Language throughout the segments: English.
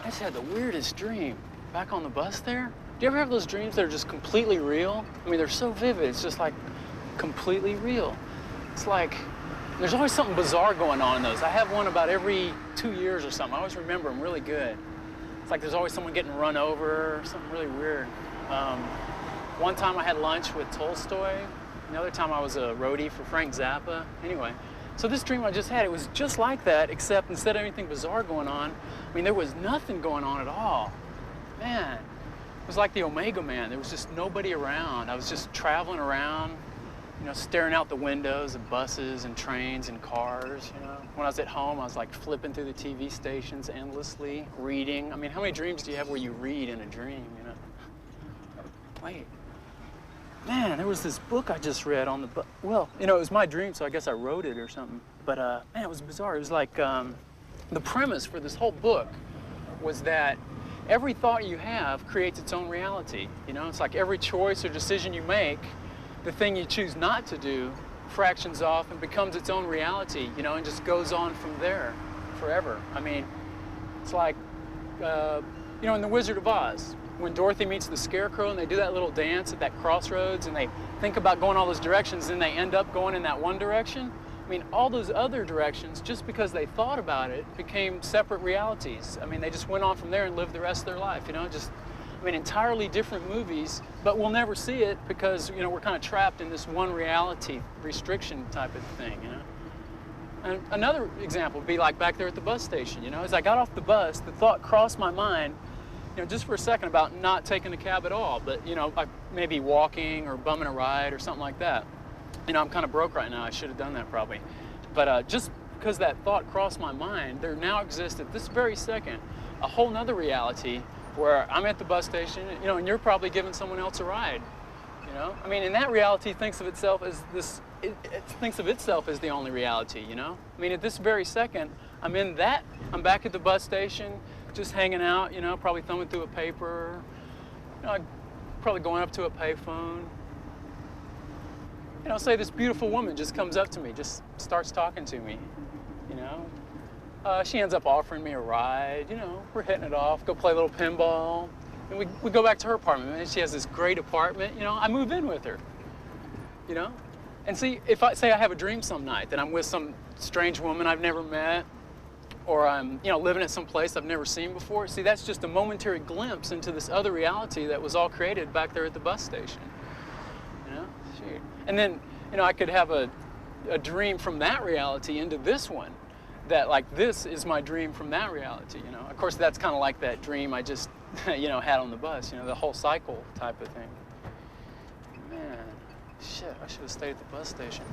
just had the weirdest dream back on the bus there. Do you ever have those dreams that are just completely real? I mean, they're so vivid, it's just like completely real. It's like, there's always something bizarre going on in those. I have one about every 2 years or something. I always remember them really good. It's like there's always someone getting run over or something really weird. One time I had lunch with Tolstoy. Another time I was a roadie for Frank Zappa. Anyway, so this dream I just had, it was just like that, except instead of anything bizarre going on, I mean, there was nothing going on at all. Man, it was like the Omega Man. There was just nobody around. I was just traveling around, you know, staring out the windows of buses and trains and cars, you know. When I was at home, I was like flipping through the TV stations endlessly, reading. I mean, how many dreams do you have where you read in a dream, you know? Wait. Man, there was this book I just read on the bus. Well, you know, it was my dream, so I guess I wrote it or something. But, man, it was bizarre. It was like, the premise for this whole book was that every thought you have creates its own reality. You know, it's like every choice or decision you make, the thing you choose not to do fractions off and becomes its own reality, you know, and just goes on from there forever. I mean, it's like, you know, in The Wizard of Oz, when Dorothy meets the Scarecrow and they do that little dance at that crossroads and they think about going all those directions and they end up going in that one direction. I mean, all those other directions, just because they thought about it, became separate realities. I mean, they just went on from there and lived the rest of their life, you know, just, I mean, entirely different movies, but we'll never see it because, you know, we're kind of trapped in this one reality restriction type of thing, you know. And another example would be like back there at the bus station, you know, as I got off the bus, the thought crossed my mind, you know, just for a second about not taking a cab at all, but, you know, maybe walking or bumming a ride or something like that. You know, I'm kind of broke right now. I should have done that probably. But just because that thought crossed my mind, there now exists at this very second a whole nother reality where I'm at the bus station, you know, and you're probably giving someone else a ride, you know? I mean, and that reality thinks of itself as this, it thinks of itself as the only reality, you know? I mean, at this very second, I'm in that, I'm back at the bus station, just hanging out, you know, probably thumbing through a paper, you know, probably going up to a payphone. You know, say this beautiful woman just comes up to me, just starts talking to me, you know. She ends up offering me a ride, you know, we're hitting it off, go play a little pinball, and we go back to her apartment, and she has this great apartment, you know, I move in with her, you know. And see, if I say I have a dream some night that I'm with some strange woman I've never met, or I'm, you know, living at some place I've never seen before, see, that's just a momentary glimpse into this other reality that was all created back there at the bus station, you know. Shoot. And then, you know, I could have a dream from that reality into this one, that like this is my dream from that reality, you know. Of course, that's kind of like that dream I just, you know, had on the bus, you know, the whole cycle type of thing. Man, shit, I should have stayed at the bus station.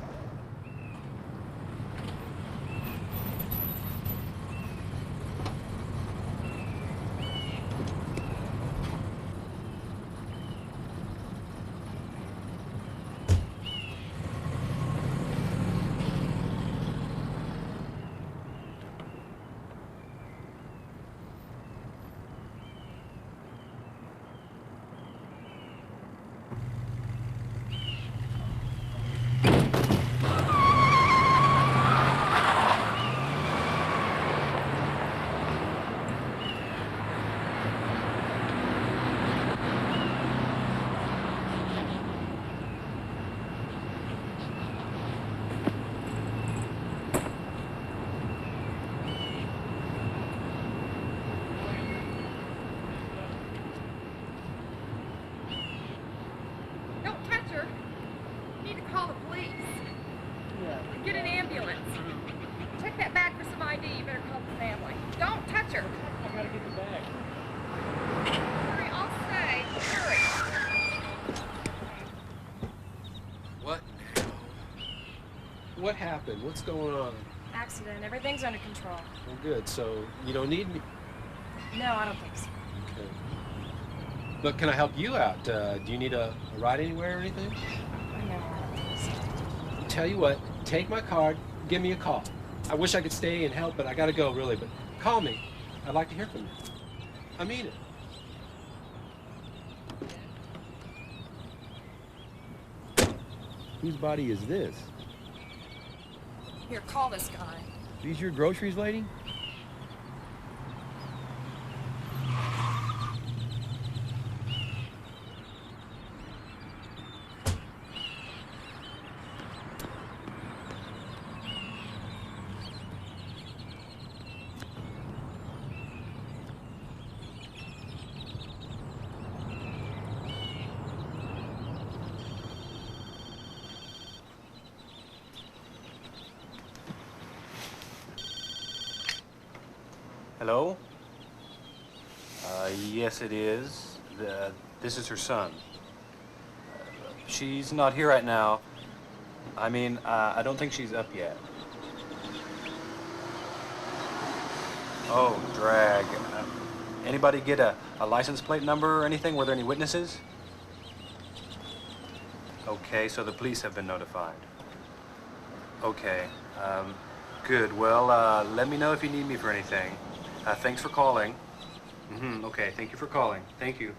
What happened? What's going on? Accident. Everything's under control. Well, good. So you don't need me? No, I don't think so. Okay. Look, can I help you out? Do you need a ride anywhere or anything? No, I don't think so. Tell you what, take my card, give me a call. I wish I could stay and help, but I gotta go, really. But call me. I'd like to hear from you. I mean it. Whose body is this? Here, call this guy. These your groceries, lady? Hello? Yes, it is. This is her son. She's not here right now. I mean, I don't think she's up yet. Oh, drag. Anybody get a license plate number or anything? Were there any witnesses? Okay, so the police have been notified. Okay, good. Well, let me know if you need me for anything. Thanks for calling. Okay, thank you for calling. Thank you.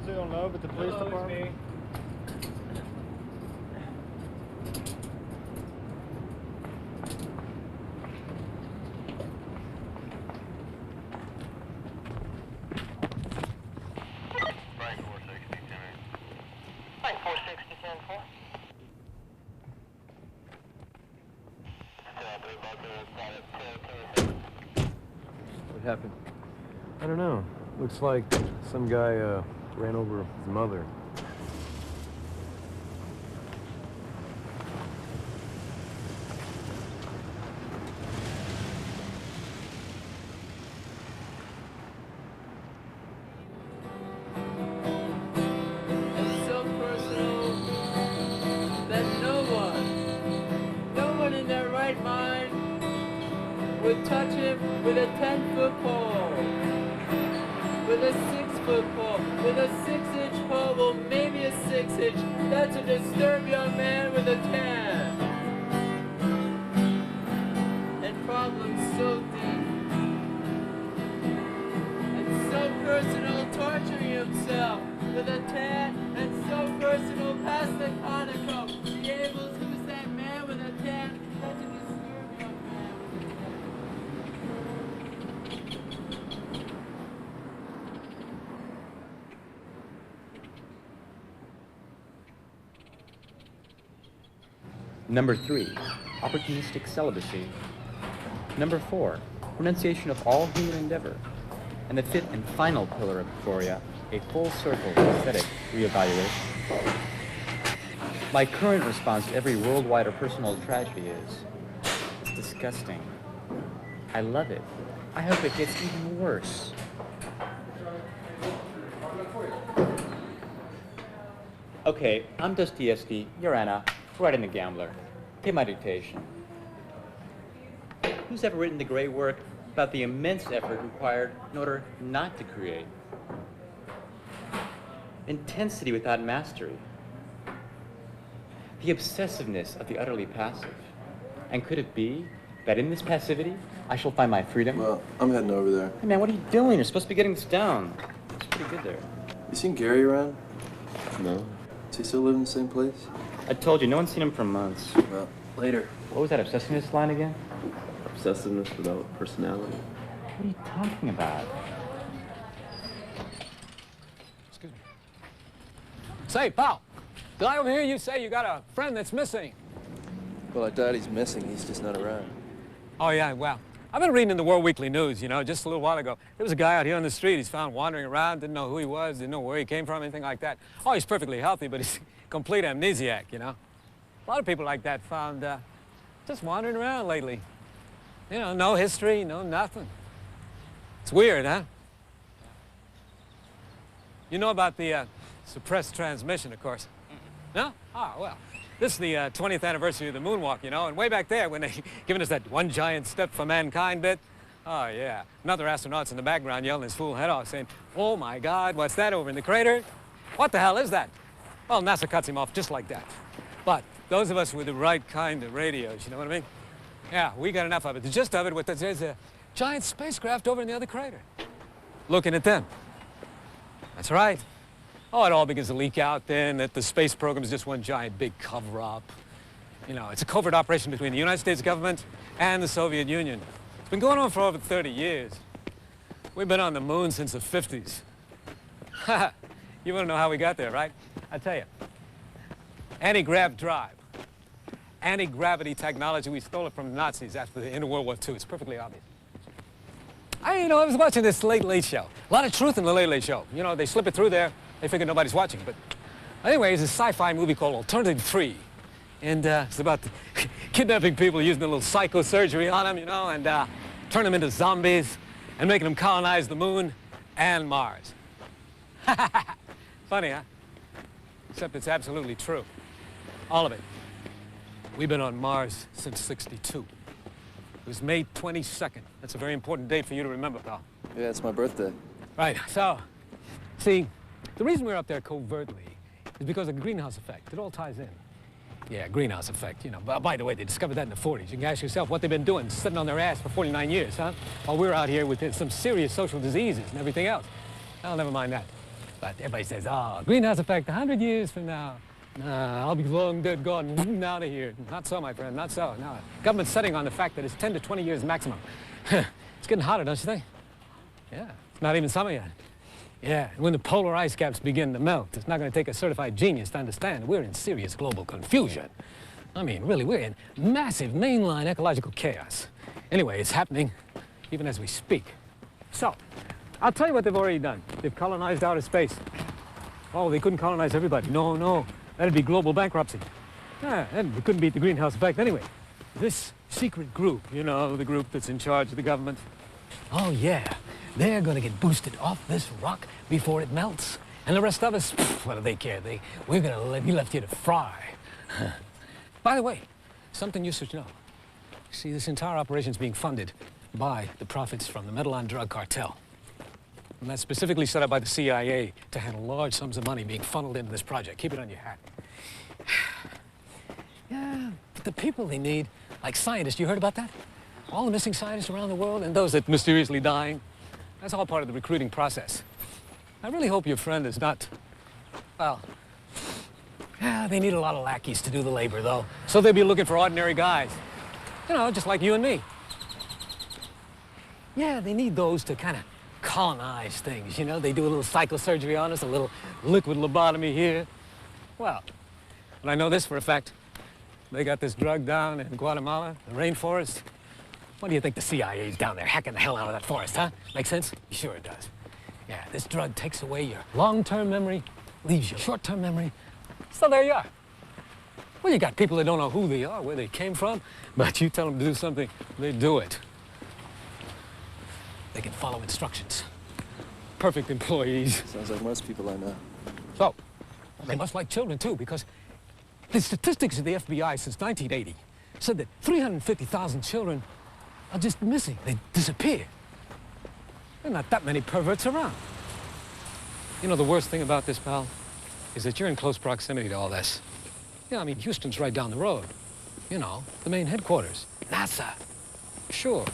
They don't know, but the police department. What happened? I don't know. Looks like some guy ran over his mother. It's so personal that no one in their right mind would touch him with a 10-foot pole, with a 6-foot pole, with a 6-inch pole, well maybe a 6-inch. That's a disturbed young man with a 10. And problems so deep and so personal, torturing himself Number 3, opportunistic celibacy. Number 4, renunciation of all human endeavor. And the 5th and final pillar of Euphoria, a full circle aesthetic reevaluation. My current response to every worldwide or personal tragedy is, it's disgusting. I love it. I hope it gets even worse. Okay, I'm Dostoevsky, you're Anna, writing The Gambler. Take my dictation. Who's ever written the great work about the immense effort required in order not to create? Intensity without mastery. The obsessiveness of the utterly passive. And could it be that in this passivity, I shall find my freedom? Well, I'm heading over there. Hey man, what are you doing? You're supposed to be getting this down. It's pretty good there. You seen Gary around? No. Does he still live in the same place? I told you, no one's seen him for months. Well, later. What was that obsessiveness line again? Obsessiveness without personality. What are you talking about? Excuse me. Say, pal, did I overhear you say you got a friend that's missing? Well, I doubt he's missing. He's just not around. Oh, yeah, well, I've been reading in the World Weekly News, you know, just a little while ago. There was a guy out here on the street he's found wandering around, didn't know who he was, didn't know where he came from, anything like that. Oh, he's perfectly healthy, but he's complete amnesiac, you know. A lot of people like that found just wandering around lately. You know, no history, no nothing. It's weird, huh? You know about the suppressed transmission, of course. No? Oh, well. This is the 20th anniversary of the moonwalk, you know, and way back there when they given us that one giant step for mankind bit, oh, yeah. Another astronaut's in the background yelling his fool head off, saying, oh, my God, what's that over in the crater? What the hell is that? Well, NASA cuts him off just like that. But those of us with the right kind of radios, you know what I mean? Yeah, we got enough of it. The gist of it, there's a giant spacecraft over in the other crater. Looking at them. That's right. Oh, it all begins to leak out then that the space program is just one giant big cover-up. You know, it's a covert operation between the United States government and the Soviet Union. It's been going on for over 30 years. We've been on the moon since the 50s. You want to know how we got there, right? I'll tell you. Anti-grav drive. Anti-gravity technology. We stole it from the Nazis after the end of World War II. It's perfectly obvious. You know, I was watching this Late Show. A lot of truth in the Late Show. You know, they slip it through there. They figure nobody's watching. But anyway, it's a sci-fi movie called Alternative 3. And it's about kidnapping people, using a little psychosurgery on them, you know, and turn them into zombies and making them colonize the moon and Mars. Funny, huh? Except it's absolutely true. All of it. We've been on Mars since '62. It was May 22nd. That's a very important date for you to remember, pal. Yeah, it's my birthday. Right, so, see, the reason we're up there covertly is because of the greenhouse effect. It all ties in. Yeah, greenhouse effect, you know. By the way, they discovered that in the 40s. You can ask yourself what they've been doing, sitting on their ass for 49 years, huh? While we're out here with some serious social diseases and everything else. Well, never mind that. But everybody says, oh, greenhouse effect 100 years from now. Nah, I'll be long dead, gone, out of here. Not so, my friend, not so. No, government's setting on the fact that it's 10 to 20 years maximum. It's getting hotter, don't you think? Yeah, it's not even summer yet. Yeah, when the polar ice caps begin to melt, it's not going to take a certified genius to understand we're in serious global confusion. I mean, really, we're in massive mainline ecological chaos. Anyway, it's happening even as we speak. So, I'll tell you what they've already done. They've colonized outer space. Oh, they couldn't colonize everybody. No, no. That'd be global bankruptcy. Yeah, and we couldn't beat the greenhouse effect anyway. This secret group, you know, the group that's in charge of the government. Oh, yeah. They're going to get boosted off this rock before it melts. And the rest of us, what do they care? We're going to be left here to fry. By the way, something you should know. See, this entire operation is being funded by the profits from the metal on drug cartel. And that's specifically set up by the CIA to handle large sums of money being funneled into this project. Keep it on your hat. Yeah, but the people they need, like scientists, you heard about that? All the missing scientists around the world and those that mysteriously dying. That's all part of the recruiting process. I really hope your friend is not, well, yeah, they need a lot of lackeys to do the labor, though. So they'll be looking for ordinary guys. You know, just like you and me. Yeah, they need those to kind of colonize things, you know? They do a little psychosurgery on us, a little liquid lobotomy here. Well, but I know this for a fact. They got this drug down in Guatemala, the rainforest. What do you think the CIA's down there hacking the hell out of that forest, huh? Make sense? Sure it does. Yeah, this drug takes away your long-term memory, leaves you short-term memory. So there you are. Well, you got people that don't know who they are, where they came from, but you tell them to do something, they do it. They can follow instructions. Perfect employees. Sounds like most people I know. So, they must like children too, because the statistics of the FBI since 1980 said that 350,000 children are just missing. They disappear. There are not that many perverts around. You know, the worst thing about this, pal, is that you're in close proximity to all this. Yeah, I mean, Houston's right down the road. You know, the main headquarters. NASA. Sure.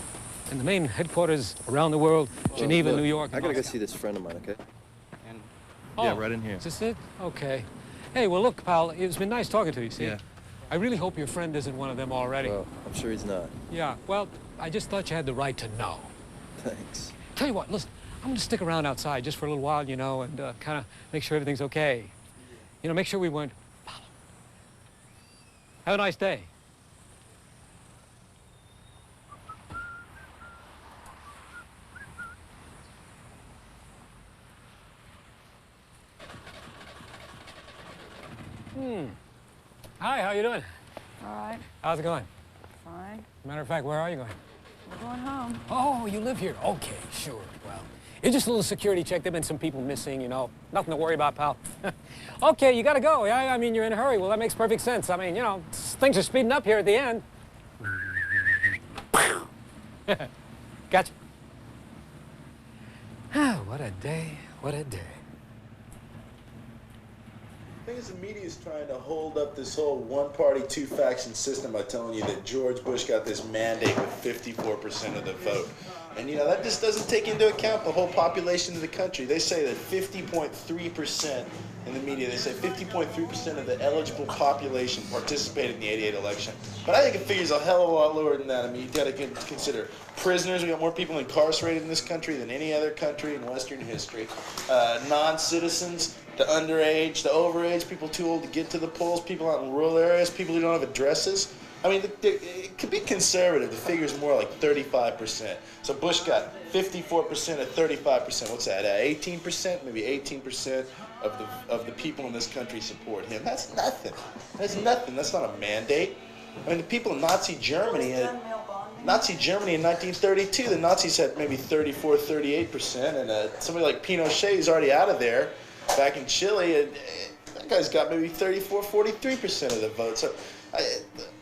And the main headquarters around the world, Geneva, look, New York, I and gotta go Moscow. see this friend of mine, okay? And Yeah, right in here. Is this it? Okay. Hey, well, look, pal, it's been nice talking to you, see? Yeah. I really hope your friend isn't one of them already. Well, I'm sure he's not. Yeah, well, I just thought you had the right to know. Thanks. Tell you what, listen, I'm gonna stick around outside just for a little while, you know, and kind of make sure everything's okay. You know, make sure we weren't... Have a nice day. Hi, how you doing? All right, How's it going? fine. Matter of fact, where are you going? We're going home. Oh, you live here? Okay, sure. Well, it's just a little security check. There've been some people missing, you know. Nothing to worry about, pal. Okay, you gotta go. Yeah, I mean, you're in a hurry. Well, that makes perfect sense. I mean, you know, things are speeding up here at the end. Gotcha. What a day, what a day. I think the media is trying to hold up this whole one-party, two-faction system by telling you that George Bush got this mandate with 54% of the vote. And, you know, that just doesn't take into account the whole population of the country. They say that 50.3% in the media, they say 50.3% of the eligible population participated in the 88 election. But I think it figures a hell of a lot lower than that. I mean, you've got to consider prisoners. We got more people incarcerated in this country than any other country in Western history. Non-citizens, the underage, the overage, people too old to get to the polls, people out in rural areas, people who don't have addresses. I mean, it could be conservative. The figure's more like 35%. So Bush got 54% of 35%. What's that? 18%? Maybe 18% of the people in this country support him. That's nothing. That's nothing. That's not a mandate. I mean, the people in Nazi Germany in 1932, the Nazis had maybe 34, 38%, and somebody like Pinochet, who's already out of there, back in Chile, that guy's got maybe 34, 43% of the vote. So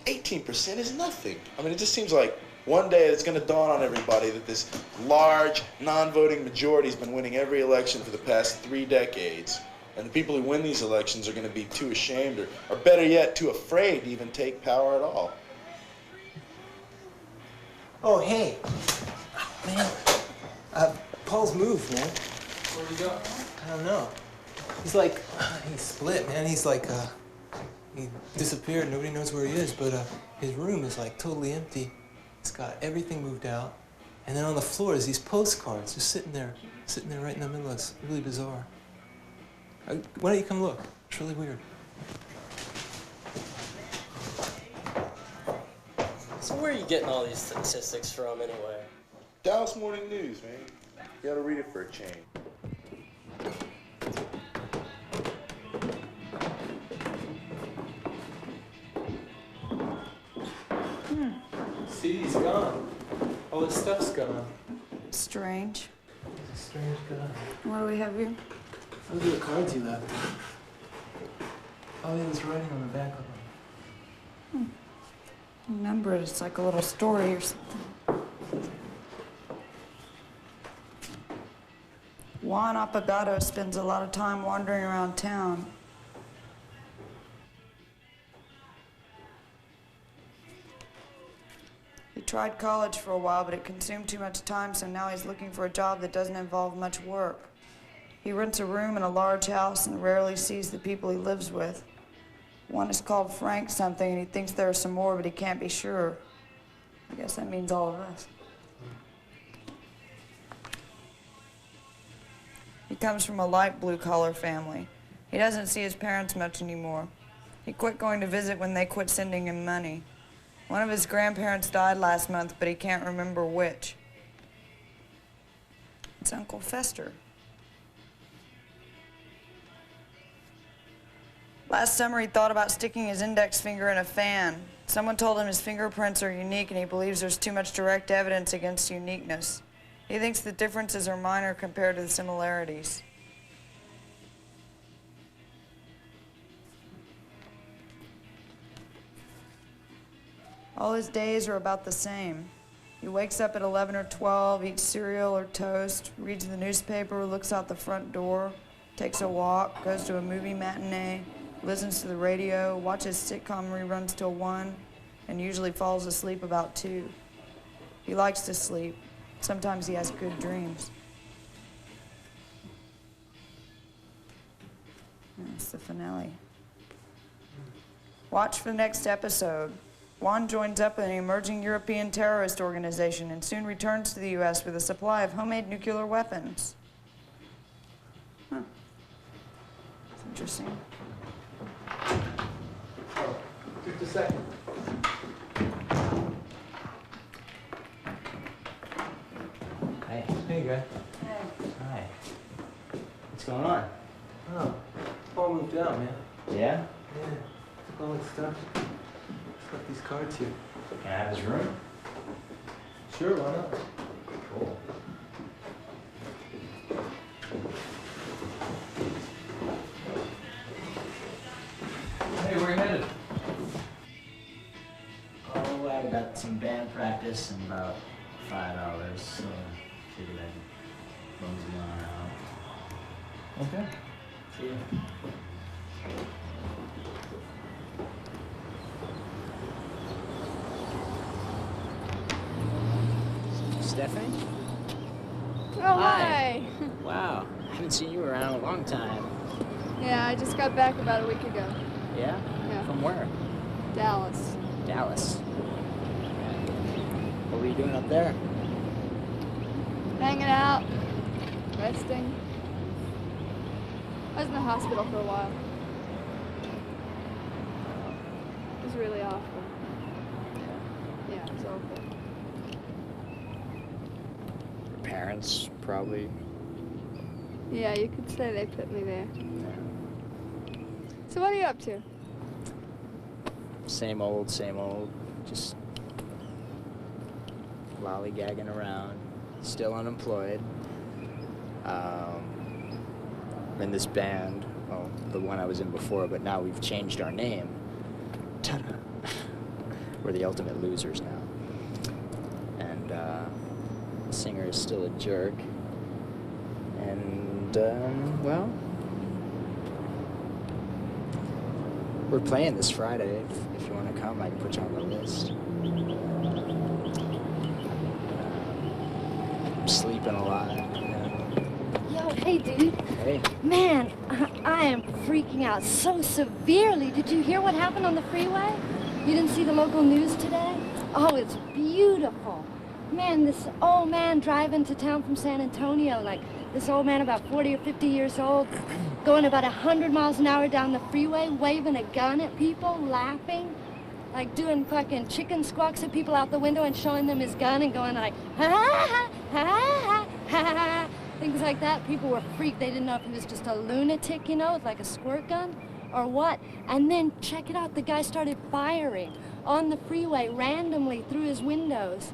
18% is nothing. I mean, it just seems like one day it's going to dawn on everybody that this large non-voting majority has been winning every election for the past 3 decades. And the people who win these elections are going to be too ashamed or better yet, too afraid to even take power at all. Oh, hey. Man. Paul's moved, man. Where'd he go? I don't know. He's like, he's split, man. He's like, he disappeared. Nobody knows where he is, but his room is like totally empty. It's got everything moved out. And then on the floor is these postcards just sitting there right in the middle. It's really bizarre. Why don't you come look? It's really weird. So where are you getting all these statistics from, anyway? Dallas Morning News, man. You gotta read it for a change. See, he's gone. All his stuff's gone. Strange. He's a strange guy. What do we have here? Those are the cards he left. Oh, yeah, there's writing on the back of them. Remember, it's like a little story or something. Juan Apagado spends a lot of time wandering around town. He tried college for a while, but it consumed too much time, so now he's looking for a job that doesn't involve much work. He rents a room in a large house and rarely sees the people he lives with. One is called Frank something, and he thinks there are some more, but he can't be sure. I guess that means all of us. He comes from a light blue-collar family. He doesn't see his parents much anymore. He quit going to visit when they quit sending him money. One of his grandparents died last month, but he can't remember which. It's Uncle Fester. Last summer, he thought about sticking his index finger in a fan. Someone told him his fingerprints are unique, and he believes there's too much direct evidence against uniqueness. He thinks the differences are minor compared to the similarities. All his days are about the same. He wakes up at 11 or 12, eats cereal or toast, reads the newspaper, looks out the front door, takes a walk, goes to a movie matinee, listens to the radio, watches sitcom reruns till 1, and usually falls asleep about 2. He likes to sleep. Sometimes he has good dreams. That's the finale. Watch for the next episode. Juan joins up with an emerging European terrorist organization and soon returns to the U.S. with a supply of homemade nuclear weapons. Huh. That's interesting. Oh, just a second. Hey. Hey, guy. Hey. Hi. What's going on? Oh, Paul moved out, man. Yeah? Yeah. Took all his stuff. Just left these cards here. Can I have his room? Sure, why not? Cool. Hey, where you headed? Oh, I got some band practice in about 5 hours, so figured I'd mosey on around. Okay. See ya. Stephanie? Oh, hi. Wow, I haven't seen you around in a long time. Yeah, I just got back about a week ago. Yeah? Yeah. From where? Dallas. Dallas. What were you doing up there? Hanging out, resting. I was in the hospital for a while. It was really awful. Yeah, it was awful. Your parents, probably. Yeah, you could say they put me there. So what are you up to? Same old, just lollygagging around, still unemployed. I'm in this band, well, the one I was in before, but now we've changed our name. Ta-da. We're the Ultimate Losers now. And the singer is still a jerk. And, well, we're playing this Friday. If you want to come, I can put you on the list. I'm sleeping a lot. Yo, hey, dude. Hey. Man, I am freaking out so severely. Did you hear what happened on the freeway? You didn't see the local news today? Oh, it's beautiful. Man, this old man driving to town from San Antonio, like this old man about 40 or 50 years old, going about 100 miles an hour down the freeway, waving a gun at people, laughing, like doing fucking chicken squawks at people out the window and showing them his gun and going like, ha ha ha ha ha ha, things like that. People were freaked. They didn't know if he was just a lunatic, you know, with like a squirt gun or what. And then check it out, the guy started firing on the freeway randomly through his windows.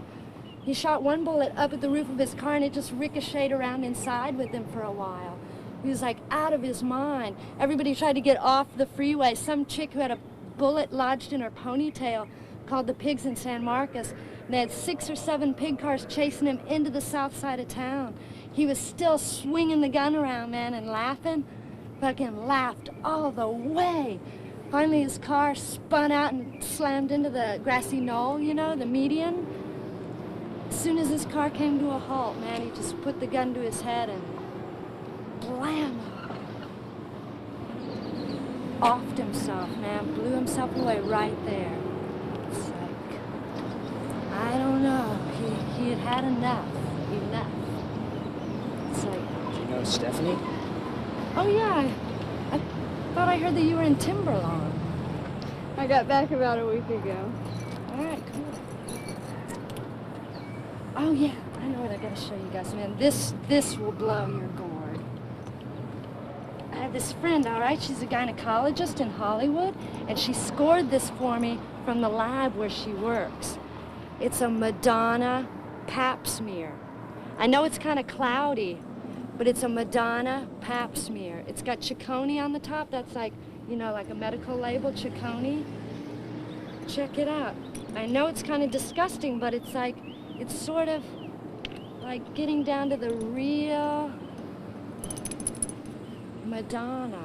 He shot one bullet up at the roof of his car and it just ricocheted around inside with him for a while. He was like out of his mind. Everybody tried to get off the freeway. Some chick who had a bullet lodged in her ponytail called the pigs in San Marcos. They had 6 or 7 pig cars chasing him into the south side of town. He was still swinging the gun around, man, and laughing. Fucking laughed all the way. Finally, his car spun out and slammed into the grassy knoll, you know, the median. As soon as his car came to a halt, man, he just put the gun to his head and blam! Offed himself, man, blew himself away right there. It's like, I don't know, he had had enough. It's like... Do you know Stephanie? Oh yeah, I thought I heard that you were in Timberlawn. I got back about a week ago. All right, cool. Oh yeah, I know what I gotta show you guys, man. This will blow your gourd. I have this friend, all right? She's a gynecologist in Hollywood, and she scored this for me from the lab where she works. It's a Madonna pap smear. I know it's kind of cloudy, but it's a Madonna pap smear. It's got Ciccone on the top. That's like, you know, like a medical label, Ciccone. Check it out. I know it's kind of disgusting, but it's like, it's sort of like getting down to the real Madonna.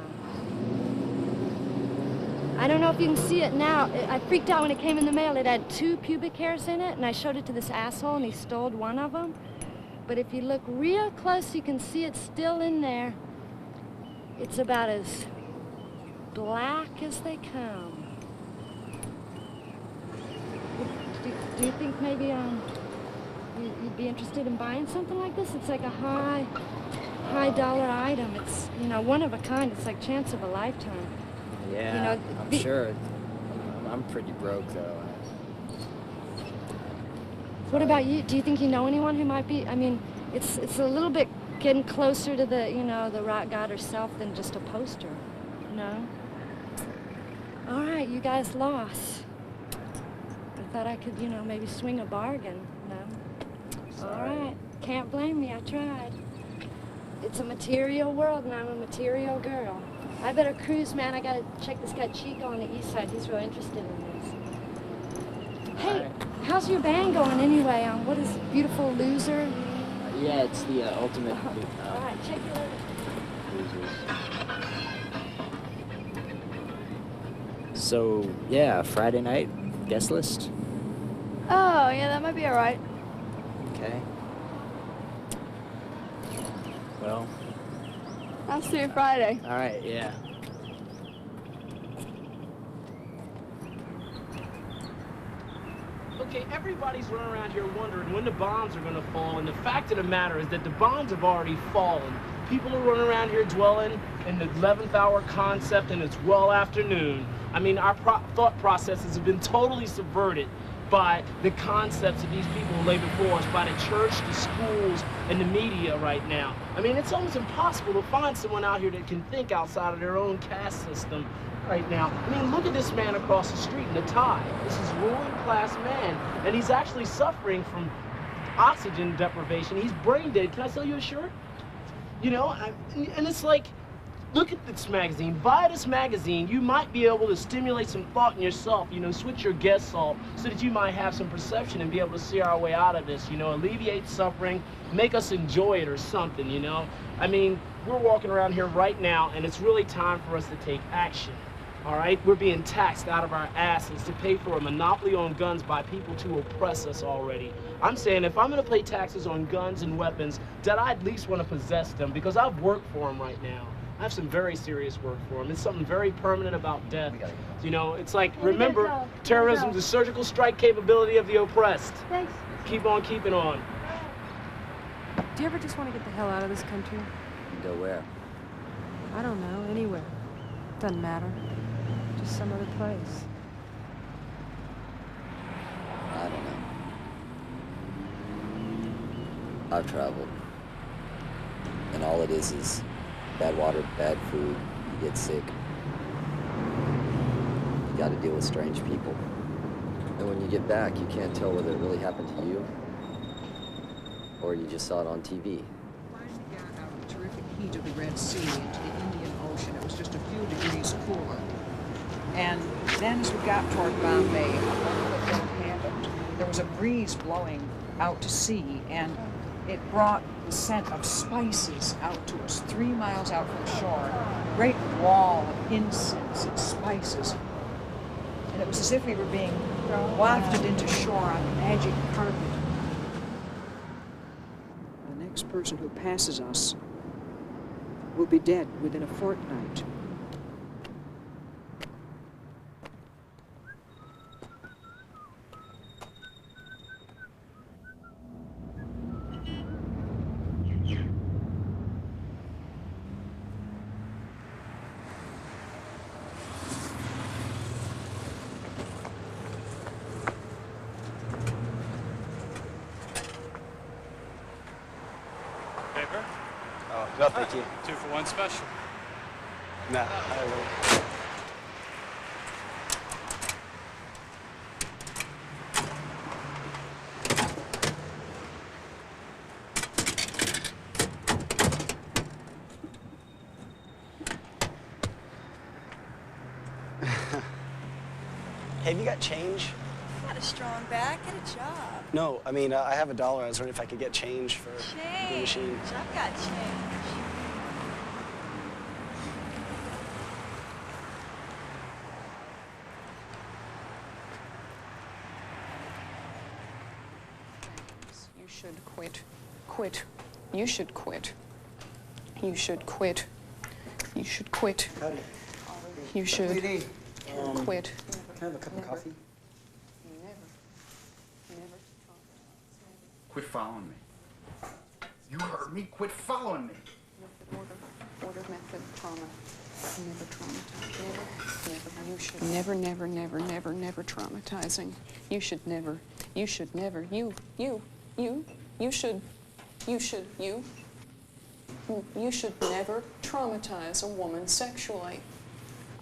I don't know if you can see it now. I freaked out when it came in the mail. It had 2 pubic hairs in it, and I showed it to this asshole, and he stole one of them. But if you look real close, you can see it's still in there. It's about as black as they come. Do you think maybe you'd be interested in buying something like this? It's like a high dollar item. It's, you know, one of a kind. It's like chance of a lifetime. Yeah, You know, I'm sure. I'm pretty broke, though. What about you? Do you think you know anyone who might be? I mean, it's a little bit getting closer to the, you know, the rock god herself than just a poster. No? All right, you guys lost. I thought I could, you know, maybe swing a bargain. No? All right. Can't blame me. I tried. It's a material world, and I'm a material girl. I better cruise, man. I gotta check this guy Chico on the east side. He's real interested in this. Hey, how's your band going anyway? What is Beautiful Loser? Yeah, it's the ultimate. All right, check it out. Losers. So, yeah, Friday night, guest list? Oh, yeah, that might be all right. Okay. Well. I'll see you Friday. All right, yeah. Okay, everybody's running around here wondering when the bombs are going to fall, and the fact of the matter is that the bombs have already fallen. People are running around here dwelling in the 11th hour concept, and it's well afternoon. I mean, our thought processes have been totally subverted by the concepts that these people lay before us, by the church, the schools, and the media right now. I mean, it's almost impossible to find someone out here that can think outside of their own caste system right now. I mean, look at this man across the street in a tie. This is ruling class man, and he's actually suffering from oxygen deprivation. He's brain dead. Can I sell you a shirt? You know, and it's like, look at this magazine. Buy this magazine. You might be able to stimulate some thought in yourself, you know, switch your guest salt so that you might have some perception and be able to see our way out of this, you know, alleviate suffering, make us enjoy it or something, you know. I mean, we're walking around here right now, and it's really time for us to take action. All right, we're being taxed out of our asses to pay for a monopoly on guns by people to oppress us already. I'm saying if I'm gonna pay taxes on guns and weapons, that I at least want to possess them, because I've worked for them right now. I have some very serious work for them. It's something very permanent about death. You know, it's like, remember, terrorism, the surgical strike capability of the oppressed. Thanks. Keep on keeping on. Do you ever just want to get the hell out of this country? Go where? I don't know, anywhere. Doesn't matter. Just some other place. I don't know. I've traveled. And all it is bad water, bad food, you get sick. You gotta deal with strange people. And when you get back, you can't tell whether it really happened to you or you just saw it on TV. Finally got out of the terrific heat of the Red Sea into the Indian Ocean. It was just a few degrees cooler. And then as we got toward Bombay, a wonderful thing happened. There was a breeze blowing out to sea, and it brought the scent of spices out to us, 3 miles out from shore. A great wall of incense and spices. And it was as if we were being wafted into shore on a magic carpet. The next person who passes us will be dead within a fortnight. No, thank you. 2 for 1 special. Nah, I really. Hey, have you got change? You got a strong back. Get a job. No, I mean, I have $1. I was wondering if I could get change for the machine. I've got change. You should quit. Quit. You should quit. You should quit. You should quit. Howdy. You should quit. Can I have a cup of coffee? Quit following me. You heard me? Quit following me. Order method trauma. Never traumatize. Never. You should never, never, never, never, never traumatizing. You should never. You should never. You should. You should never traumatize a woman sexually.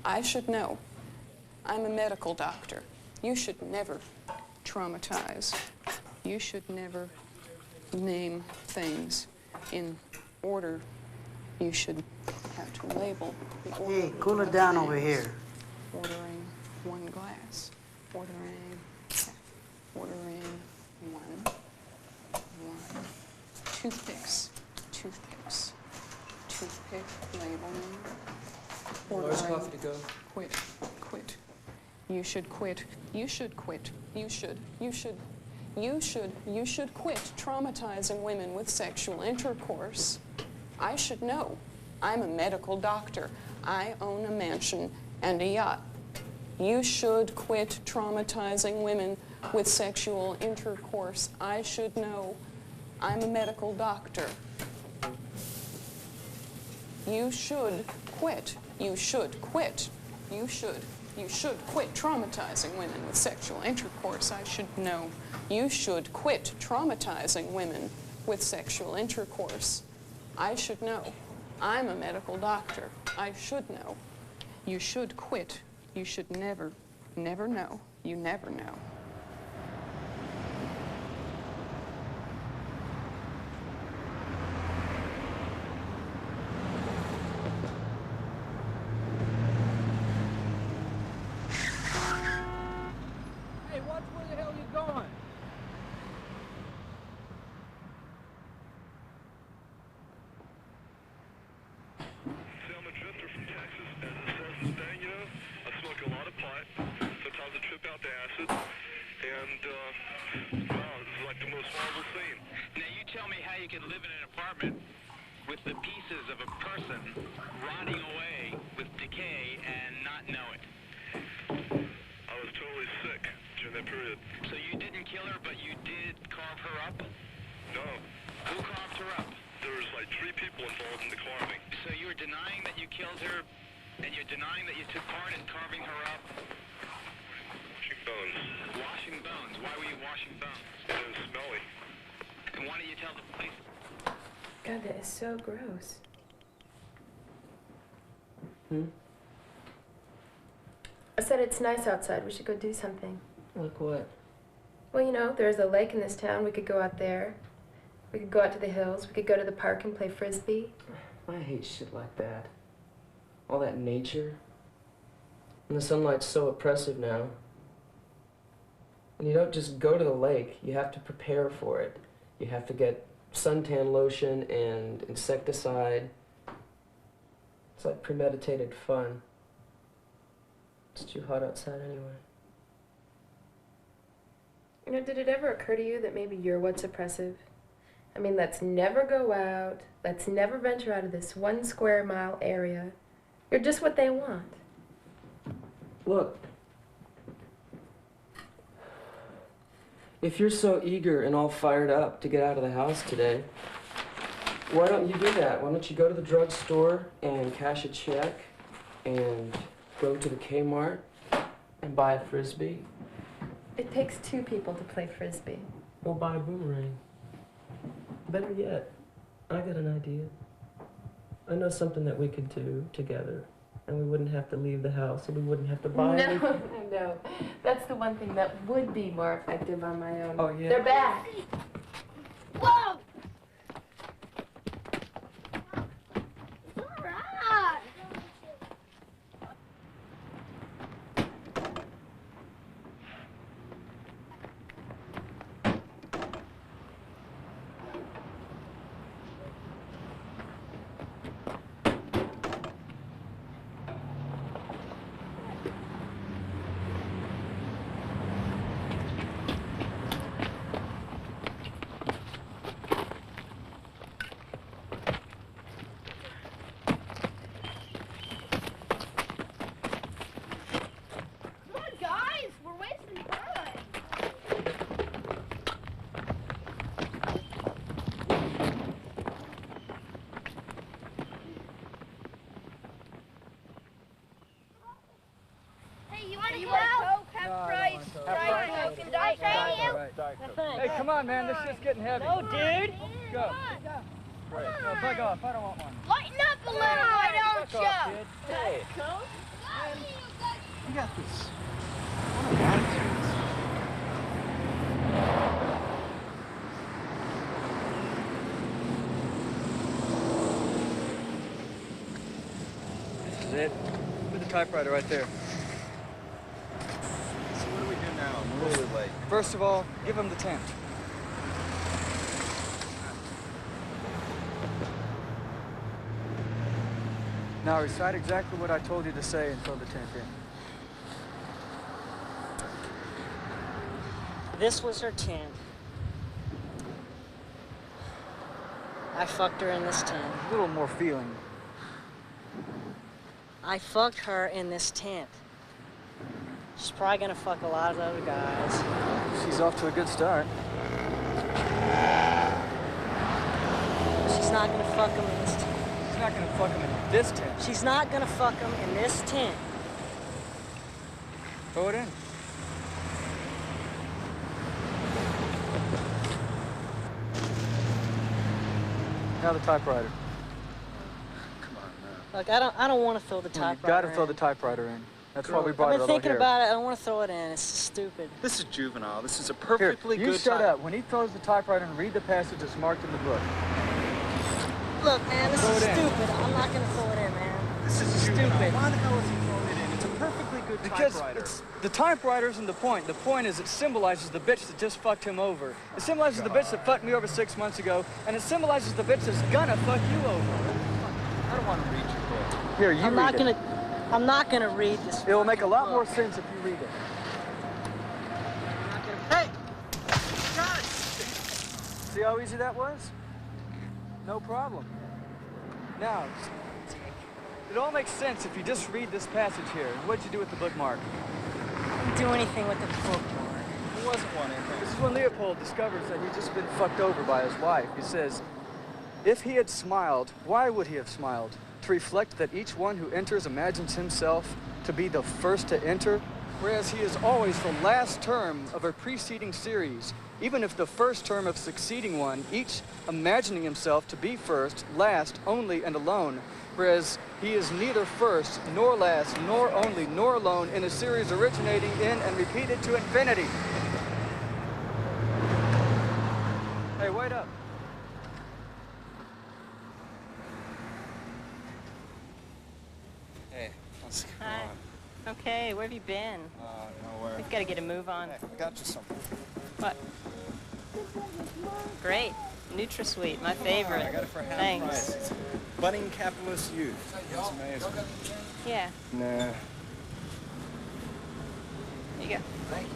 I should know. I'm a medical doctor. You should never traumatize. You should never name things in order. You should have to label the order. Hey, cool it down over here. Ordering 1 glass. Ordering one. Toothpicks. Toothpick labeling. Large coffee to go. Quit. You should quit. You should quit. You should quit traumatizing women with sexual intercourse. I should know. I'm a medical doctor. I own a mansion and a yacht. You should quit traumatizing women with sexual intercourse. I should know. I'm a medical doctor. You should quit. You should quit. You should quit traumatizing women with sexual intercourse. I should know. You should quit traumatizing women with sexual intercourse. I should know. I'm a medical doctor. I should know. You should quit. You should never know. You never know. Hey, watch where the hell you're going. I'm a drifter from Texas, and as far as the thing, you know, I smoke a lot of pot. Sometimes I trip out to acid, and wow, this is like the most horrible scene. Now you tell me how you can live in an apartment with the pieces of a person rotting away with decay and not know it. I was totally sick during that period. So you didn't kill her, but you did carve her up? No. Who carved her up? There was like 3 people involved in the carving. So you were denying that you killed her, and you're denying that you took part in carving her up? Washing bones. Washing bones? Why were you washing bones? It was smelly. And why didn't you tell the police? God, that is so gross. I said it's nice outside. We should go do something. Like what? Well, you know, there's a lake in this town. We could go out there. We could go out to the hills. We could go to the park and play frisbee. I hate shit like that. All that nature. And the sunlight's so oppressive now. And you don't just go to the lake. You have to prepare for it. You have to get suntan lotion and insecticide. It's like premeditated fun. It's too hot outside anyway. You know, did it ever occur to you that maybe you're what's oppressive? I mean, let's never go out. Let's never venture out of this 1 square mile area. You're just what they want. Look. If you're so eager and all fired up to get out of the house today, why don't you do that? Why don't you go to the drugstore and cash a check and go to the Kmart and buy a Frisbee? It takes 2 people to play frisbee. We'll buy a boomerang. Better yet, I got an idea. I know something that we could do together, and we wouldn't have to leave the house, and we wouldn't have to buy anything. No. That's the one thing that would be more effective on my own. Oh, yeah? They're back. Whoa! All right. Hey, come on, man. This shit's getting heavy. No, dude. Go. Great. No, bug off. I don't want one. Lighten up a little, why don't Fuck off, kid. Hey. You got this. This is it. Put the typewriter right there. So what do we do now? I'm really late. First of all, give him the tent. Now recite exactly what I told you to say and throw the tent in. This was her tent. I fucked her in this tent. A little more feeling. I fucked her in this tent. She's probably gonna fuck a lot of other guys. She's off to a good start. She's not gonna fuck him in this tent. She's not gonna fuck him in this tent. She's not gonna fuck him in this tent. Throw it in. Now the typewriter. Come on, man. Look, I don't want to throw the typewriter You gotta in. throw the typewriter in. That's why we I've brought been it over thinking here. about it. I don't want to throw it in. It's stupid. This is juvenile. This is a perfectly Here, you good shut time. up. When he throws the typewriter and read the passage that's marked in the book. Look, man, this Throw is it in. stupid. I'm not gonna throw it in, man. This is stupid. Why the hell is he throwing it in? It's a perfectly good Because typewriter. the typewriter isn't the point. The point is it symbolizes the bitch that just fucked him over. It symbolizes the bitch that fucked me over 6 months ago, and it symbolizes the bitch that's gonna fuck you over. I don't want to read your book. Here, you read it. I'm not gonna read this. It will make a lot more sense if you read it. Hey! God! See how easy that was? No problem. Now, it all makes sense if you just read this passage here. What'd you do with the bookmark? I didn't do anything with the bookmark. There wasn't one in there. This is when Leopold discovers that he's just been fucked over by his wife. He says, if he had smiled, why would he have smiled? To reflect that each one who enters imagines himself to be the first to enter, whereas he is always the last term of a preceding series, even if the first term of succeeding one, each imagining himself to be first, last, only, and alone, whereas he is neither first, nor last, nor only, nor alone in a series originating in and repeated to infinity. Hey, wait up. Hey, what's going Hi. on? Okay, where have you been? Nowhere. We've got to get a move on. Hey, I got you something. What? Great. NutraSweet, my favorite. I got it for half Thanks. price. It's budding capitalist youth. It's amazing. Yeah, Nah. here you go. Thank you.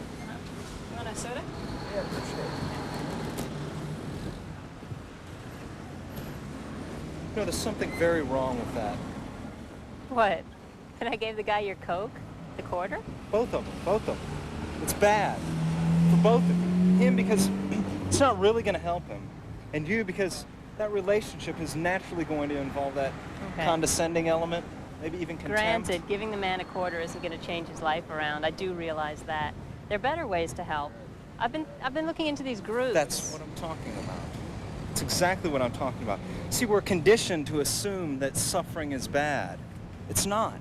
You want a soda? Yeah, appreciate it. You know, there's something very wrong with that. What? That I gave the guy your Coke? The quarter? Both of them. Both of them. It's bad. For both of you. Him because it's not really going to help him. And you because that relationship is naturally going to involve that Okay. condescending element, maybe even contempt. Granted, giving the man a quarter isn't going to change his life around. I do realize that. There are better ways to help. I've been looking into these groups. That's what I'm talking about. That's exactly what I'm talking about. See, we're conditioned to assume that suffering is bad. It's not.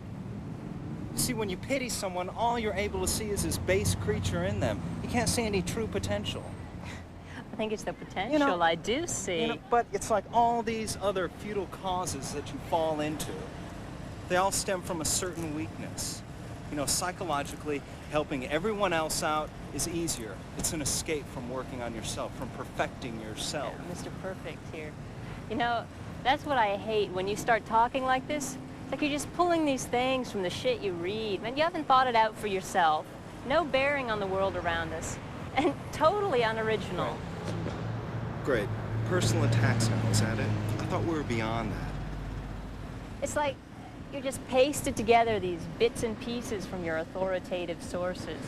You see, when you pity someone, all you're able to see is this base creature in them. You can't see any true potential. I think it's the potential I do see. But it's like all these other futile causes that you fall into. They all stem from a certain weakness. Psychologically, helping everyone else out is easier. It's an escape from working on yourself, from perfecting yourself. Yeah, Mr. Perfect here. That's what I hate when you start talking like this. It's like you're just pulling these things from the shit you read. Man, you haven't thought it out for yourself. No bearing on the world around us. And totally unoriginal. Great. Personal attacks now, is that it? I thought we were beyond that. It's like you just pasted together these bits and pieces from your authoritative sources.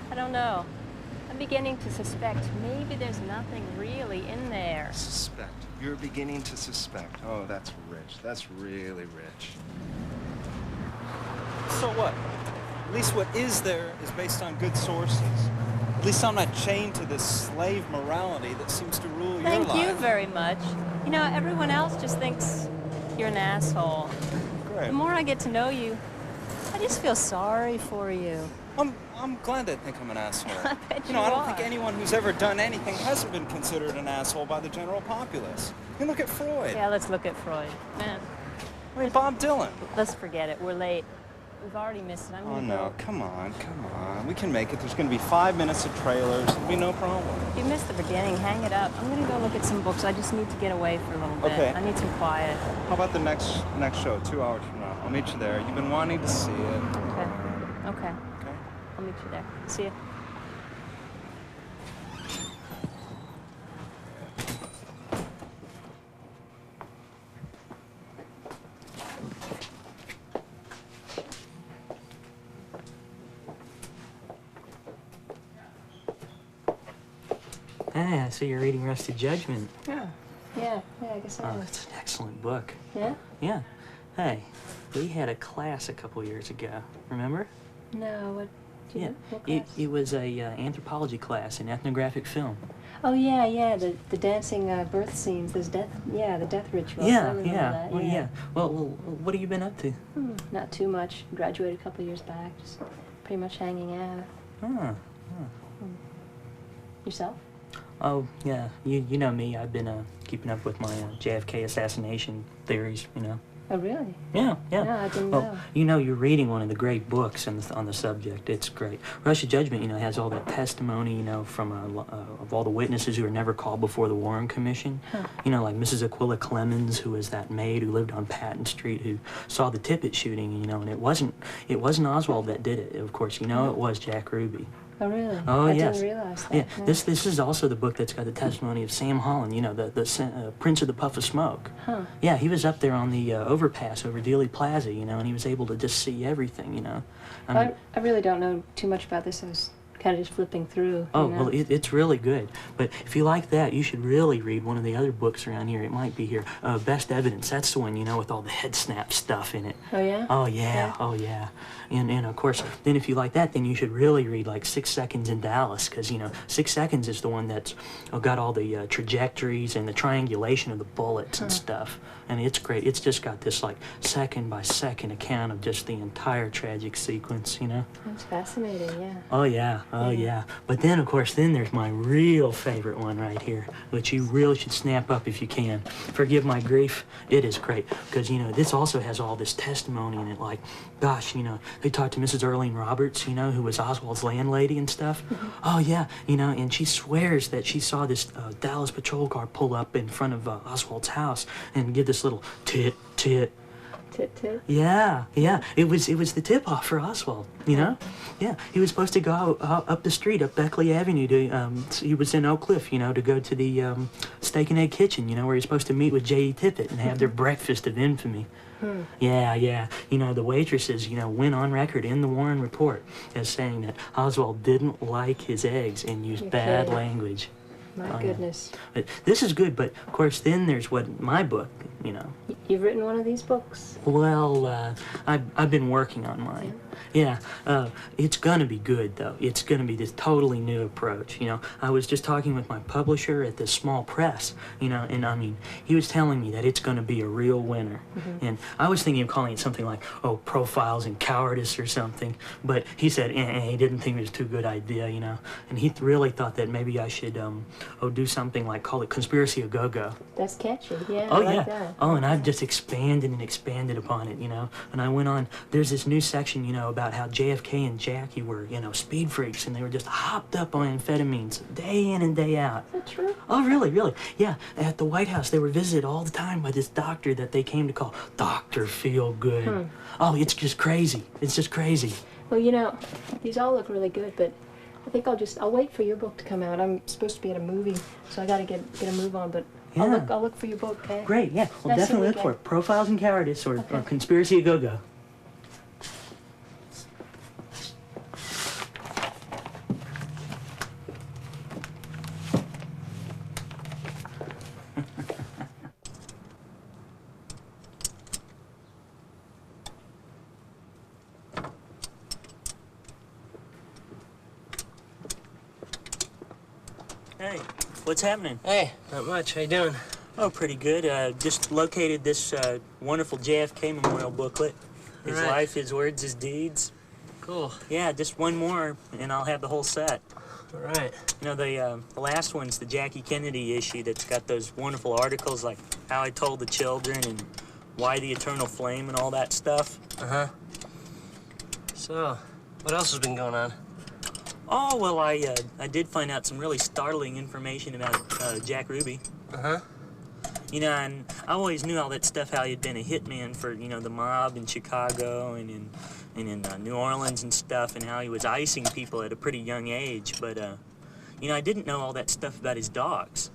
I don't know. I'm beginning to suspect maybe there's nothing really in there. Suspect. You're beginning to suspect. Oh, that's rich. That's really rich. So what? At least what is there is based on good sources. At least I'm not chained to this slave morality that seems to rule your life. Thank you very much. Everyone else just thinks you're an asshole. Great. The more I get to know you, I just feel sorry for you. I'm glad they think I'm an asshole. I bet I don't think anyone who's ever done anything hasn't been considered an asshole by the general populace. You look at Freud. Yeah, let's look at Freud. Man. Wait, Bob Dylan. Let's forget it. We're late. We've already missed it. Oh, no. Come on. We can make it. There's going to be 5 minutes of trailers. It'll be no problem. You missed the beginning. Hang it up. I'm going to go look at some books. I just need to get away for a little bit. Okay. I need some quiet. How about the next show, 2 hours from now? I'll meet you there. You've been wanting to see it. Okay. I'll meet you there. See you. Hey, I see you're reading Rusted Judgment. Yeah, I guess I am. Oh, it's an excellent book. Yeah? Yeah. Hey, we had a class a couple years ago. Remember? No, what? Yeah. What class? It was a anthropology class in ethnographic film. Oh, yeah, the dancing birth scenes, the death rituals. I remember that, Well, yeah. Well, what have you been up to? Not too much. Graduated a couple years back, just pretty much hanging out. Yourself? Oh, yeah. You know me. I've been keeping up with my JFK assassination theories, Oh, really? Yeah. No, I didn't know. You're reading one of the great books on the subject. It's great. Russia Judgment, has all that testimony, from of all the witnesses who were never called before the Warren Commission. Like Mrs. Aquila Clemens, who was that maid who lived on Patton Street, who saw the Tippit shooting, and it wasn't Oswald that did it. Of course, it was Jack Ruby. Oh, really? Oh, yes. I didn't realize that. Yeah, No. this is also the book that's got the testimony of Sam Holland, the Prince of the Puff of Smoke. Huh. Yeah, he was up there on the overpass over Dealey Plaza, and he was able to just see everything, I really don't know too much about this. I was kind of just flipping through. Oh, well, it's really good. But if you like that, you should really read one of the other books around here. It might be here. Best Evidence. That's the one, with all the head snap stuff in it. Oh, yeah? Oh, yeah. Oh, yeah. And of course, then if you like that, then you should really read, 6 Seconds in Dallas, because, 6 Seconds is the one that's got all the trajectories and the triangulation of the bullets and stuff. And it's great. It's just got this, second-by-second account of just the entire tragic sequence, That's fascinating, yeah. Oh, yeah. Oh, yeah. But then, of course, there's my real favorite one right here, which you really should snap up if you can. Forgive my grief. It is great. Because, this also has all this testimony in it. Gosh, they talked to Mrs. Earlene Roberts, who was Oswald's landlady and stuff. Oh, yeah. And she swears that she saw this Dallas patrol car pull up in front of Oswald's house and give this little tit. Tit. Yeah. It was the tip-off for Oswald, Yeah, he was supposed to go up the street, up Beckley Avenue to, he was in Oak Cliff, to go to the Steak and Egg Kitchen, where he's supposed to meet with J.E. Tippit and have their breakfast of infamy. Yeah. The waitresses, went on record in the Warren Report as saying that Oswald didn't like his eggs and used bad language. My Oh, goodness. Yeah. But this is good, but of course then there's what my book, you know. You've written one of these books? Well, I've been working on mine. Yeah, it's gonna be good though. It's gonna be this totally new approach. You know, I was just talking with my publisher at this small press. You know, and I mean, he was telling me that it's gonna be a real winner. And I was thinking of calling it something like, oh, Profiles in Cowardice or something. But he said, he didn't think it was too good idea. You know, and he really thought that maybe I should do something like call it Conspiracy a Go-Go. That's catchy. Yeah, Oh, I like yeah. that. Oh, and I've just expanded and expanded upon it, you know. And I went on, there's this new section, you know, about how JFK and Jackie were, you know, speed freaks, and they were just hopped up on amphetamines day in and day out. Is that true? Oh, really, really. Yeah, at the White House, they were visited all the time by this doctor that they came to call Dr. Feelgood. Oh, it's just crazy. It's just crazy. Well, you know, these all look really good, but I think I'll wait for your book to come out. I'm supposed to be at a movie, so I gotta get a move on, but Yeah. I'll look for your book, okay? Great, yeah. Well, Nice definitely look for it. Profiles in Cowardice or Conspiracy a Go-Go. Hey, what's happening? Hey, not much. How you doing? Oh, pretty good. Just located this wonderful JFK memorial booklet. His Right. life, his words, his deeds. Cool. Yeah, just one more, and I'll have the whole set. All right. You know, the last one's the Jackie Kennedy issue that's got those wonderful articles like How I Told the Children and Why the Eternal Flame and all that stuff. Uh-huh. So, what else has been going on? Oh, well, I did find out some really startling information about Jack Ruby. Uh-huh. You know, and I always knew all that stuff, how he'd been a hitman for, you know, the mob in Chicago and in New Orleans and stuff, and how he was icing people at a pretty young age. But, you know, I didn't know all that stuff about his dogs.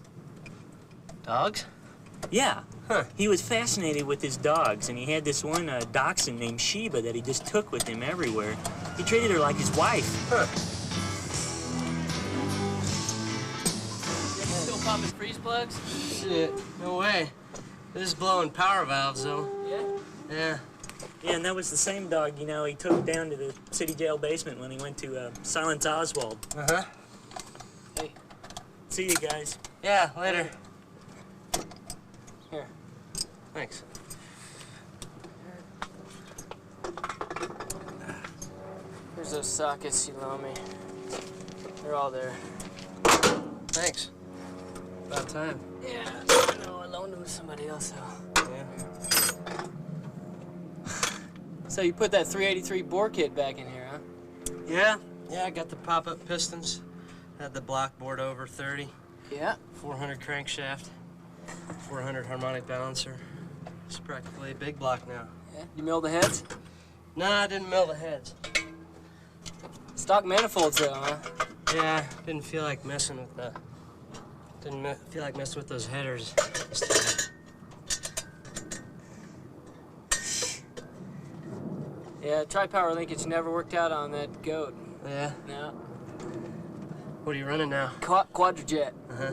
Dogs? Yeah. Huh. He was fascinated with his dogs, and he had this one dachshund named Sheba that he just took with him everywhere. He treated her like his wife. Huh. Still popping freeze plugs? Shit, no way. This is blowing power valves, though. Yeah? Yeah. Yeah, and that was the same dog, you know, he took down to the city jail basement when he went to Silence Oswald. Uh-huh. Hey. See you guys. Yeah, later. Here. Thanks. Here's those sockets you loaned me. They're all there. Thanks. About time. Yeah, I know. I loaned them to somebody else, though. Yeah. So you put that 383 bore kit back in here, huh? Yeah? Yeah, I got the pop-up pistons. Had the block bored over 30. Yeah. 400 crankshaft. 400 harmonic balancer. It's practically a big block now. Yeah? You milled the heads? No, I didn't mill the heads. Stock manifolds, though, huh? Yeah, didn't feel like messing with the... Didn't feel like messing with those headers this time. Yeah, tri-power linkage never worked out on that goat. Yeah? No. What are you running now? Quadrajet. Uh-huh.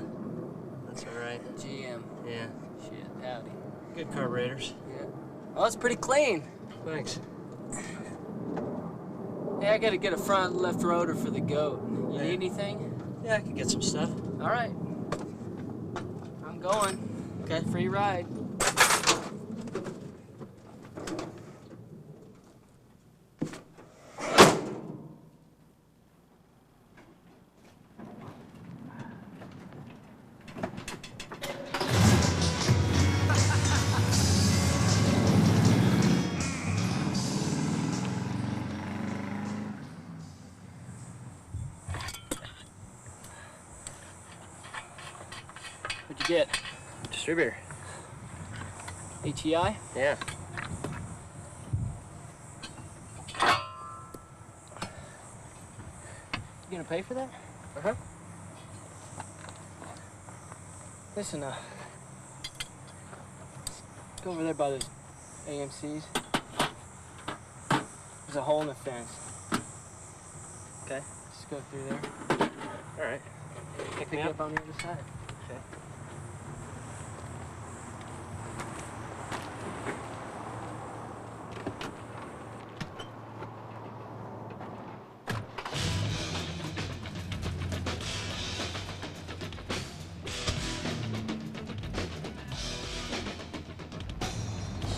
That's all right. GM. Yeah. Shit, howdy. Good carburetors. Yeah. Well, that's pretty clean. Thanks. Hey, I gotta get a front left rotor for the goat. You Yeah. need anything? Yeah, I could get some stuff. All right. I'm going. Okay. Free ride. What'd you get? Distributor. ATI? Yeah. You gonna pay for that? Uh-huh. Listen, go over there by those AMCs. There's a hole in the fence. Okay. Just go through there. All right. Pick me up on the other side. Okay.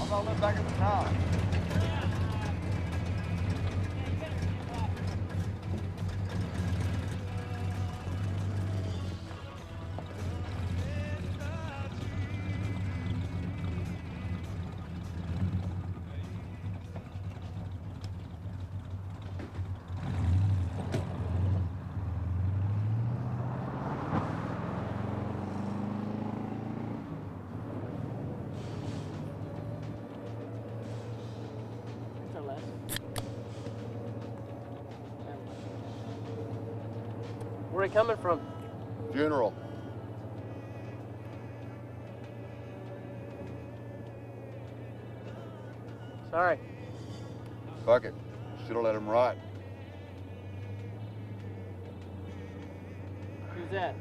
I'm gonna look back at the town. Where are you coming from? Funeral. Sorry. Fuck it. Should've let him rot. Who's that?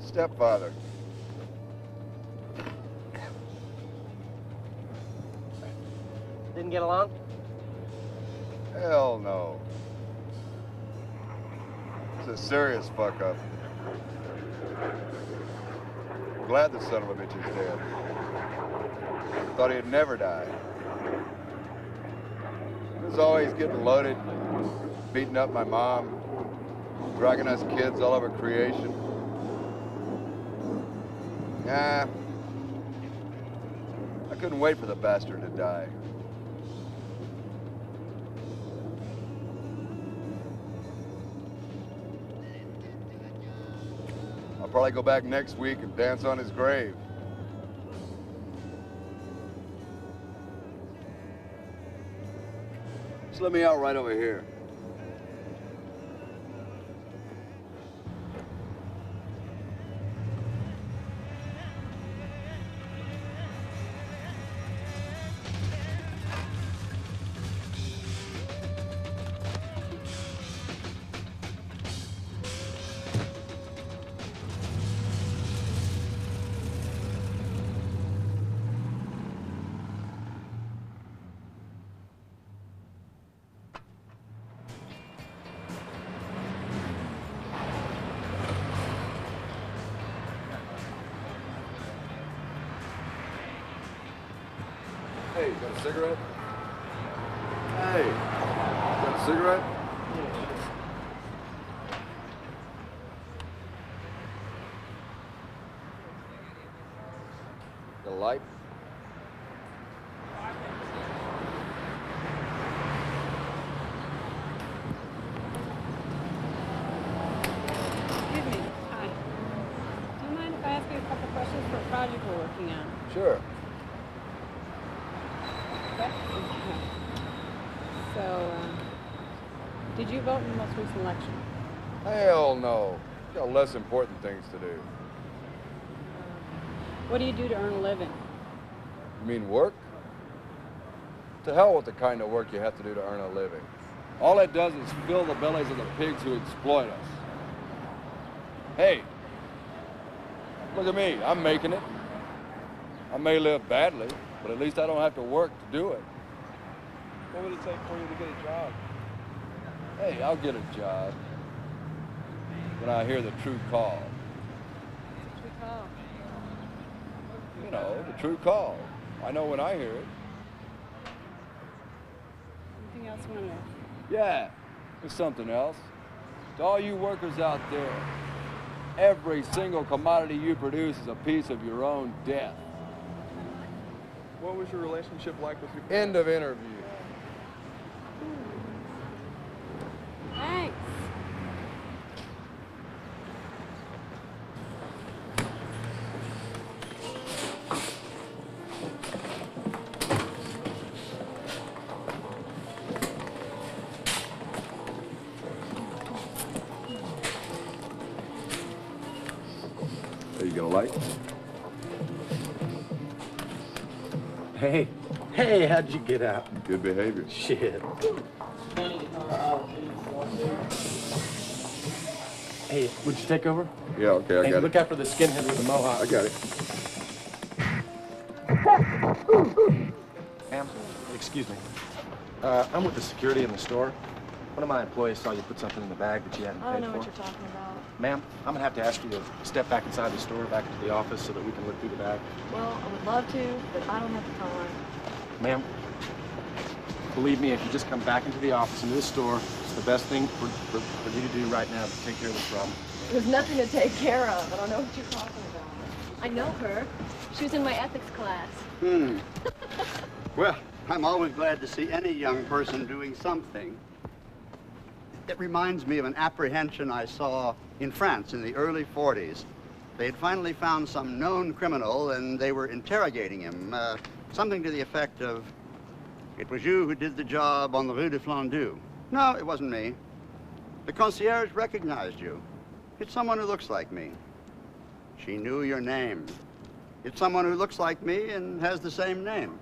Stepfather. Didn't get along? Hell no. It's a serious fuck up. Glad the son of a bitch is dead. Thought he'd never die. He was always getting loaded, beating up my mom, dragging us kids all over creation. Nah. I couldn't wait for the bastard to die. I'll probably go back next week and dance on his grave. Just let me out right over here. Hey, you got a cigarette? Hey, you got a cigarette? Got a light? Excuse me. Hi. Do you mind if I ask you a couple questions for a project we're working on? Sure. So, did you vote in the most recent election? Hell no. Got less important things to do. What do you do to earn a living? You mean work? To hell with the kind of work you have to do to earn a living. All it does is fill the bellies of the pigs who exploit us. Hey, look at me, I'm making it. I may live badly, but at least I don't have to work to do it. What would it take for you to get a job? Hey, I'll get a job when I hear the true call. True call. You know, the true call. I know when I hear it. Anything else you want to know? Yeah, there's something else. To all you workers out there, every single commodity you produce is a piece of your own death. What was your relationship like with your End of interview. Thanks. Hey, you got a light? Hey, hey, how'd you get out? Good behavior. Shit. Hey, would you take over? Yeah, okay, I Hey, got look it. out for the skinhead with the mohawk. I got it. Ma'am, excuse me. I'm with the security in the store. One of my employees saw you put something in the bag that you hadn't I paid don't know for. what you're talking about. Ma'am, I'm gonna have to ask you to step back inside the store, back into the office, so that we can look through the bag. Well, I would love to, but I don't have the time. Ma'am, believe me, if you just come back into the office, into the store, it's the best thing for you to do right now to take care of this problem. There's nothing to take care of. I don't know what you're talking about. I know her. She was in my ethics class. Well, I'm always glad to see any young person doing something. It reminds me of an apprehension I saw in France in the early 40s. They had finally found some known criminal and they were interrogating him. Something to the effect of, "It was you who did the job on the Rue de Flandou." "No, it wasn't me. The concierge recognized you. It's someone who looks like me." "She knew your name." "It's someone who looks like me and has the same name."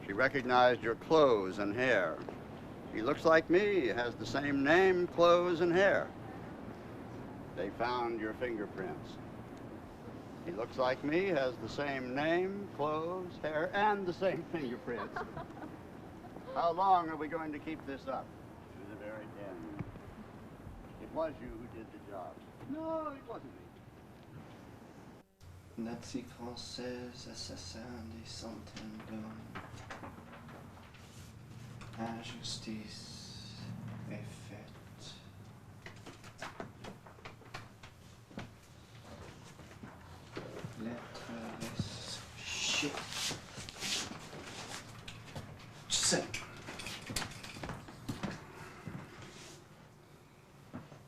"She recognized your clothes and hair." "He looks like me, has the same name, clothes, and hair." "They found your fingerprints." "He looks like me, has the same name, clothes, hair, and the same fingerprints." "How long are we going to keep this up?" "To the very end." "It was you who did the job." "No, it wasn't me." Nazi française, assassin des centaines d'hommes. Injustice est faite. Lettres. Shit. Sick.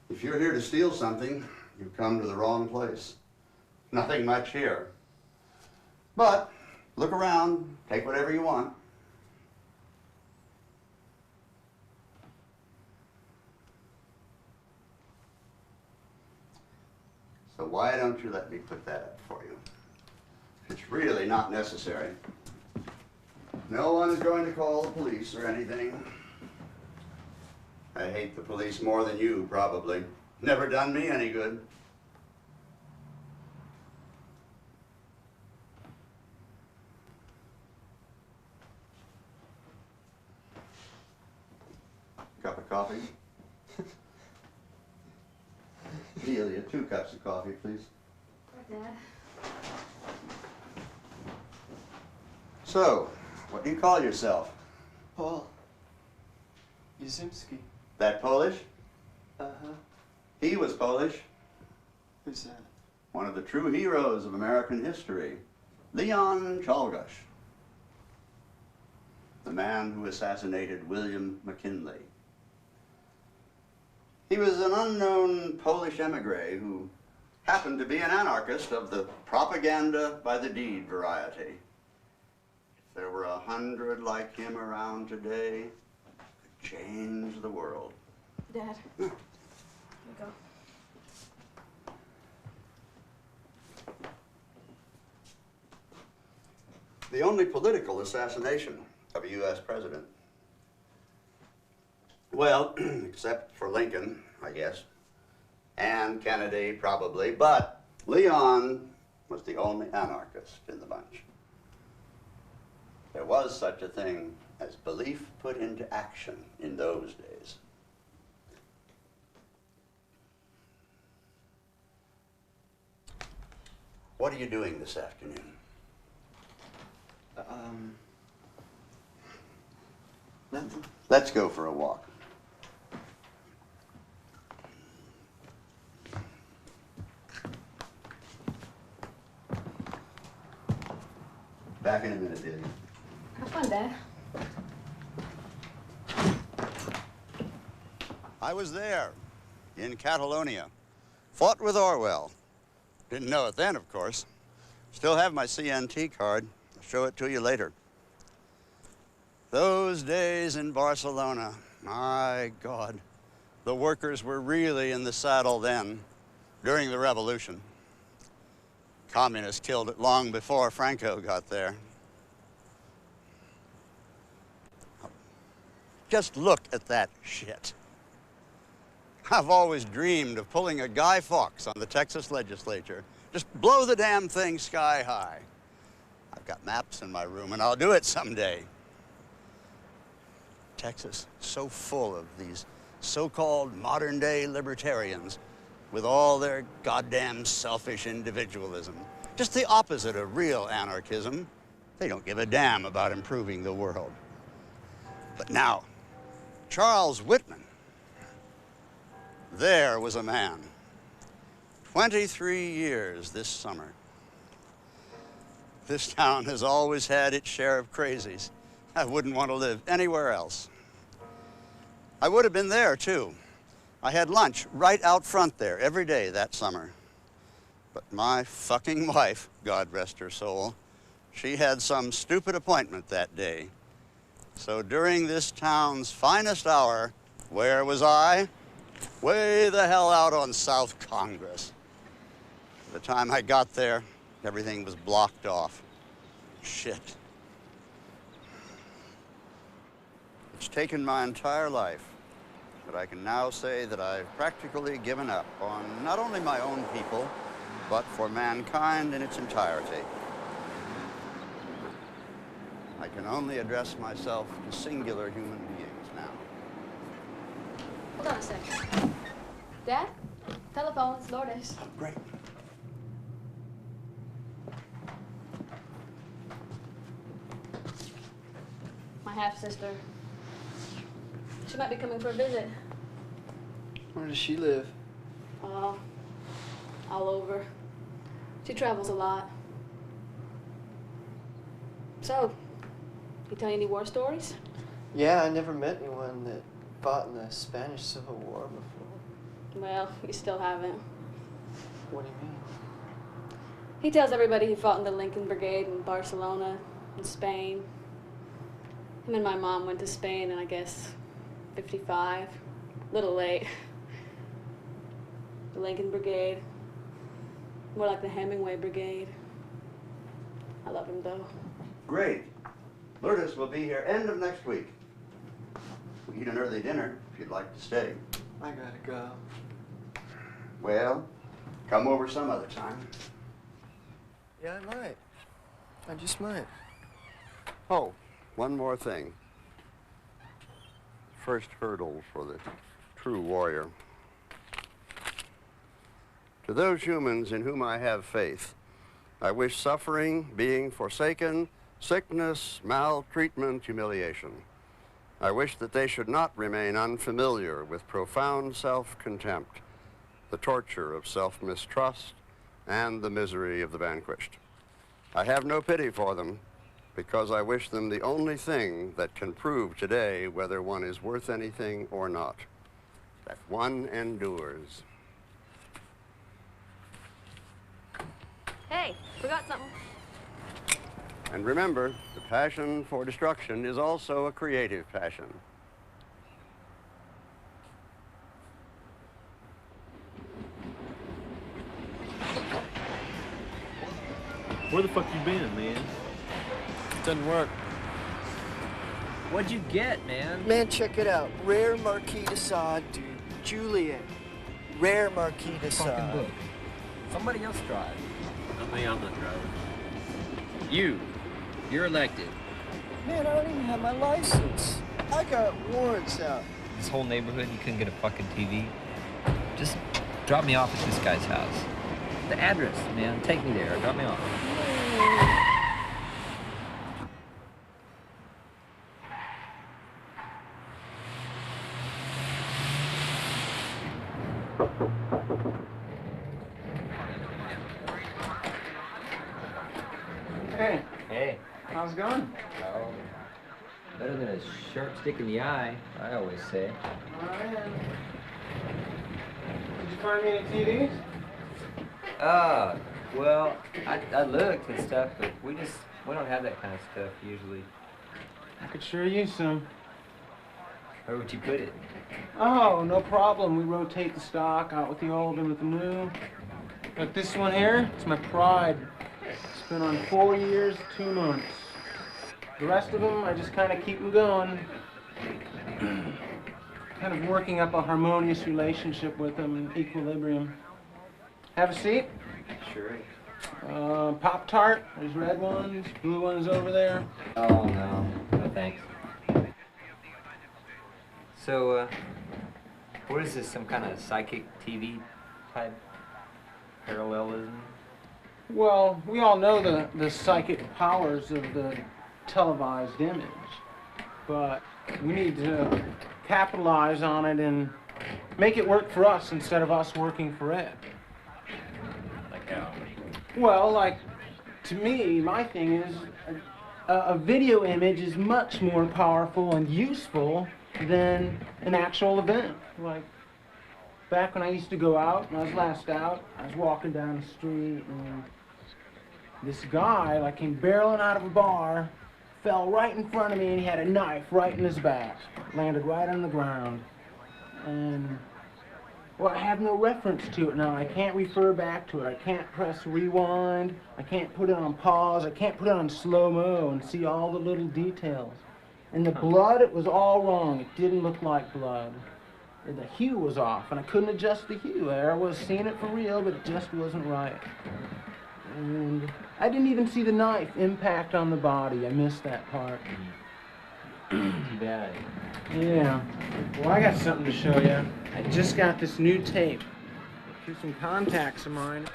If you're here to steal something, you've come to the wrong place. Nothing much here. But look around, take whatever you want. So why don't you let me put that up for you? It's really not necessary. No one is going to call the police or anything. I hate the police more than you, probably. Never done me any good. Cup of coffee? Delia, 2 cups of coffee, please. Dad. So, what do you call yourself? Paul. Yuzimski. That Polish? Uh-huh. He was Polish. Who's that? One of the true heroes of American history. Leon Czolgosz. The man who assassinated William McKinley. He was an unknown Polish emigre who happened to be an anarchist of the propaganda by the deed variety. If there were 100 like him around today, it could change the world. Dad. Here you go. The only political assassination of a U.S. president. Well, except for Lincoln, I guess, and Kennedy probably, but Leon was the only anarchist in the bunch. There was such a thing as belief put into action in those days. What are you doing this afternoon? Nothing. Let's go for a walk. Back in a minute, Delia. Have fun, Dad. I was there, in Catalonia. Fought with Orwell. Didn't know it then, of course. Still have my CNT card. I'll show it to you later. Those days in Barcelona, my God. The workers were really in the saddle then, during the revolution. Communists killed it long before Franco got there. Just look at that shit. I've always dreamed of pulling a Guy Fawkes on the Texas legislature. Just blow the damn thing sky high. I've got maps in my room, and I'll do it someday. Texas, so full of these so-called modern-day libertarians with all their goddamn selfish individualism. Just the opposite of real anarchism. They don't give a damn about improving the world. But now, Charles Whitman, there was a man. 23 years this summer. This town has always had its share of crazies. I wouldn't want to live anywhere else. I would have been there, too. I had lunch right out front there every day that summer. But my fucking wife, God rest her soul, she had some stupid appointment that day. So during this town's finest hour, where was I? Way the hell out on South Congress. By the time I got there, everything was blocked off. Shit. It's taken my entire life, but I can now say that I've practically given up on not only my own people, but for mankind in its entirety. I can only address myself to singular human beings now. Hold on a second. Dad? Telephone, it's Lourdes. Oh, great. My half-sister. She might be coming for a visit. Where does she live? Oh, all over. She travels a lot. So, you tell you any war stories? Yeah, I never met anyone that fought in the Spanish Civil War before. Well, you still haven't. What do you mean? He tells everybody he fought in the Lincoln Brigade in Barcelona, in Spain. Him and my mom went to Spain in, I guess, 55. Little late. The Lincoln Brigade. More like the Hemingway Brigade. I love him, though. Great. Lourdes will be here end of next week. We eat an early dinner if you'd like to stay. I gotta go. Well, come over some other time. Yeah, I might. I just might. Oh, one more thing. First hurdle for the true warrior. To those humans in whom I have faith, I wish suffering, being forsaken, sickness, maltreatment, humiliation. I wish that they should not remain unfamiliar with profound self-contempt, the torture of self-mistrust, and the misery of the vanquished. I have no pity for them, because I wish them the only thing that can prove today whether one is worth anything or not, that one endures. Hey, forgot something. And remember, the passion for destruction is also a creative passion. Where the fuck you been, man? Doesn't work. What'd you get, man? Man, check it out. Rare Marquis de Sade, dude. Juliet. Rare Marquis de Sade. Fucking book. Somebody else drive. I'm not driving. You're elected. Man, I don't even have my license. I got warrants out. This whole neighborhood, you couldn't get a fucking TV. Just drop me off at this guy's house. The address, man. Take me there. Drop me off. Hey. Hey. How's it going? Oh, better than a sharp stick in the eye, I always say. Did you find me any TVs? Well, I looked and stuff, but we don't have that kind of stuff usually. I could sure use some. Where would you put it? Oh, no problem. We rotate the stock out with the old and with the new. Like this one here, it's my pride. It's been on 4 years, 2 months. The rest of them, I just kind of keep them going. kind of working up a harmonious relationship with them in equilibrium. Have a seat. Sure. Pop-Tart, there's red ones, blue ones over there. Oh, no. No, thanks. So, what is this, some kind of psychic TV type parallelism? Well, we all know the psychic powers of the televised image, but we need to capitalize on it and make it work for us instead of us working for it. Like how? Well, like, to me, my thing is a video image is much more powerful and useful than an actual event. Like, back when I used to go out, when I was last out, I was walking down the street and this guy, like, came barreling out of a bar, fell right in front of me, and he had a knife right in his back. Landed right on the ground. And, well, I have no reference to it now. I can't refer back to it. I can't press rewind. I can't put it on pause. I can't put it on slow-mo and see all the little details. And the blood, it was all wrong. It didn't look like blood. And the hue was off, and I couldn't adjust the hue. I was seeing it for real, but it just wasn't right. And I didn't even see the knife impact on the body. I missed that part. Too bad. Yeah. Well, I got something to show you. I just got this new tape. Here's some contacts of mine.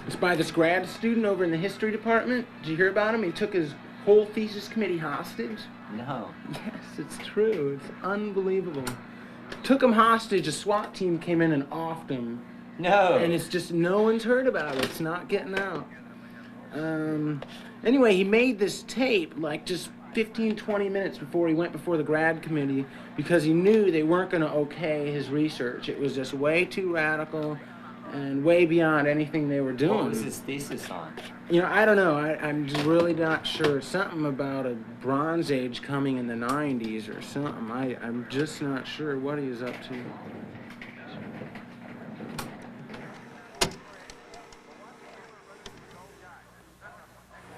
It's by this grad student over in the history department. Did you hear about him? He took his whole thesis committee hostage. No. Yes, it's true. It's unbelievable. Took him hostage. A SWAT team came in and offed him. No. And it's just, no one's heard about it. It's not getting out. Anyway, he made this tape like just 15, 20 minutes before he went before the grad committee because he knew they weren't going to okay his research. It was just way too radical and way beyond anything they were doing. What was his thesis on? You know, I don't know. I'm just really not sure. Something about a Bronze Age coming in the 90s or something. I'm just not sure what he was up to.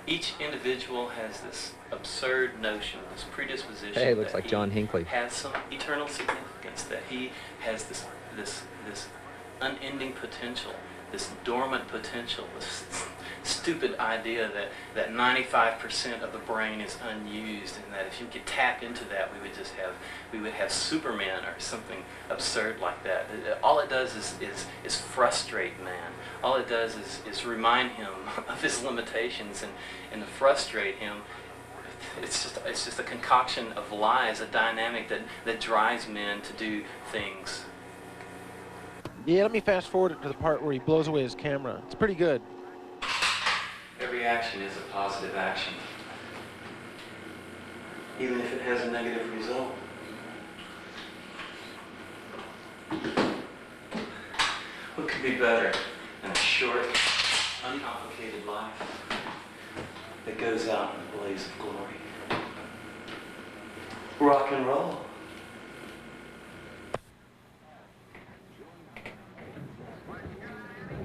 Each individual has this absurd notion, this predisposition. Hey, looks that like John Hinckley. Has some eternal significance, that he has this unending potential, this dormant potential, this stupid idea that 95% of the brain is unused, and that if you could tap into that, we would have Superman or something absurd like that. All it does is frustrate man. All it does is remind him of his limitations and to frustrate him. It's just a concoction of lies, a dynamic that drives men to do things. Yeah, let me fast forward it to the part where he blows away his camera. It's pretty good. Every action is a positive action, even if it has a negative result. What could be better than a short, uncomplicated life that goes out in a blaze of glory? Rock and roll.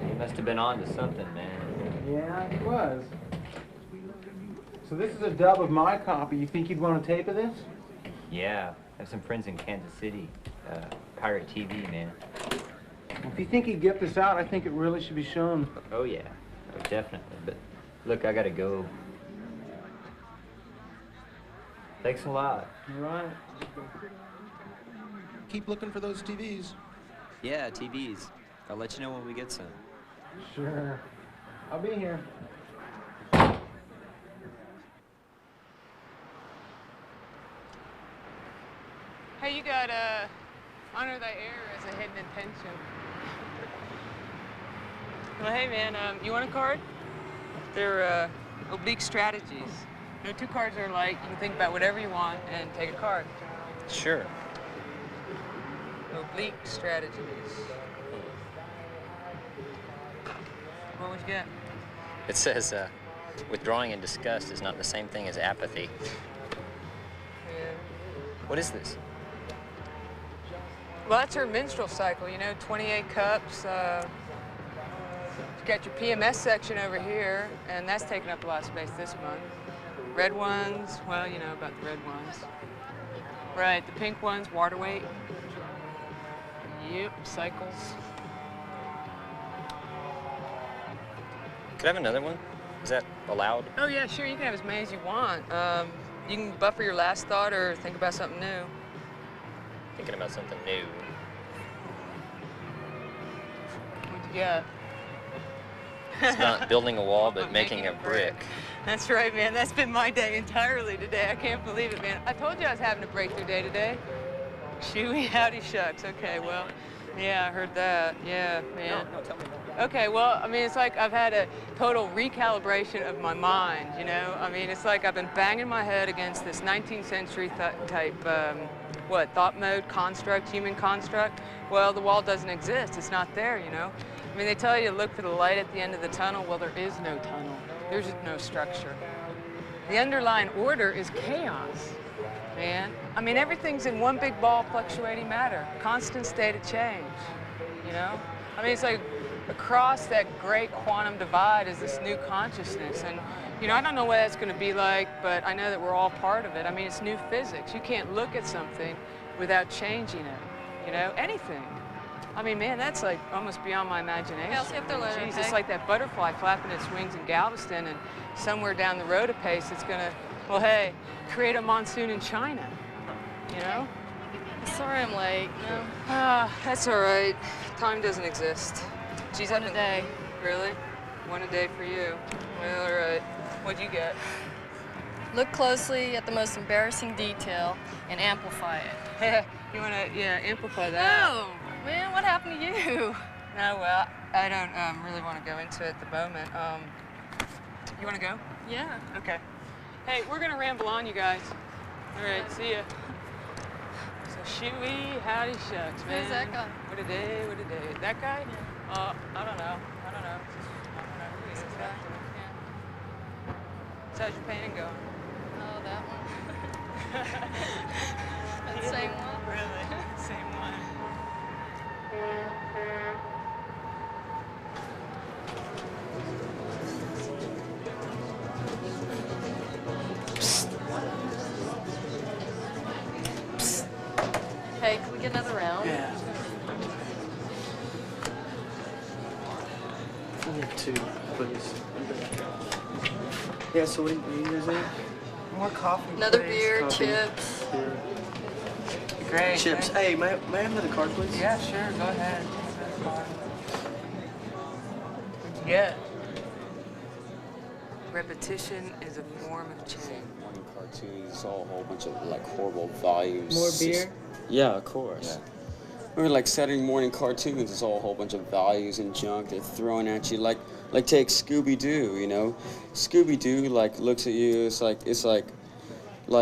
He must have been on to something, man. Yeah, it was. So this is a dub of my copy. You think you'd want a tape of this? Yeah, I have some friends in Kansas City. Pirate TV, man. If you think he'd get this out, I think it really should be shown. Oh, yeah. Oh, definitely. But look, I gotta go. Thanks a lot. All right. Keep looking for those TVs. Yeah, TVs. I'll let you know when we get some. Sure. I'll be here. Hey, you got honor thy error as a hidden intention. Well, hey man, you want a card? They're oblique strategies. You know, 2 cards are like, you can think about whatever you want and take a card. Sure. Oblique strategies. What would you get? It says, withdrawing in disgust is not the same thing as apathy. Yeah. What is this? Well, that's her menstrual cycle, you know, 28 cups. You got your PMS section over here, and that's taking up a lot of space this month. Red ones, well, you know about the red ones. Right, the pink ones, water weight. Yep, cycles. Could I have another one? Is that allowed? Oh yeah, sure, you can have as many as you want. You can buffer your last thought or think about something new. Thinking about something new. What'd you get? It's not building a wall, but making a brick. That's right, man. That's been my day entirely today. I can't believe it, man. I told you I was having a breakthrough day today. Chewy, howdy shucks. Okay, well, yeah, I heard that. Yeah, man. No, tell me. Okay, well, I mean, it's like I've had a total recalibration of my mind, you know? I mean, it's like I've been banging my head against this 19th century type, thought mode construct, human construct. Well, the wall doesn't exist. It's not there, you know? I mean, they tell you to look for the light at the end of the tunnel. Well, there is no tunnel. There's no structure. The underlying order is chaos, man. I mean, everything's in one big ball of fluctuating matter, constant state of change, you know? I mean, it's like across that great quantum divide is this new consciousness. And, you know, I don't know what that's going to be like, but I know that we're all part of it. I mean, it's new physics. You can't look at something without changing it, you know? Anything. I mean, man, that's like almost beyond my imagination. Hey, I'll see you up there later, Jeez, okay? it's like that butterfly flapping its wings in Galveston, and somewhere down the road a pace it's gonna, well, hey, create a monsoon in China, you know? Sorry I'm late. No. That's all right. Time doesn't exist. Geez, One a day. Really? One a day for you. Well, all right. What'd you get? Look closely at the most embarrassing detail and amplify it. You wanna, amplify that? Oh, man, what happened to you? No, well, I don't really want to go into it at the moment. You want to go? Yeah. Okay. Hey, we're going to ramble on, you guys. All right, see ya. So, Chewy, howdy shucks, man. Who's that guy? What a day, what a day. That guy? Yeah. I don't know. Who is that? Yeah. So how's your painting going? Oh, that one. That same one? Really? Same one. Hey, can we get another round? Yeah. Only two, please. Yeah, so what do you guys have? More coffee, Another please. beer, Coffee. chips. Beer. Great. Chips. Hey, may I have another card, please? Yeah, sure. Go ahead. Yeah. Repetition is a form of change. Morning cartoons, it's all a whole bunch of like horrible volumes. More beer? Yeah, of course. Yeah. Or like Saturday morning cartoons, it's all a whole bunch of values and junk they're throwing at you. Like take Scooby-Doo, you know? Scooby-Doo like looks at you, it's like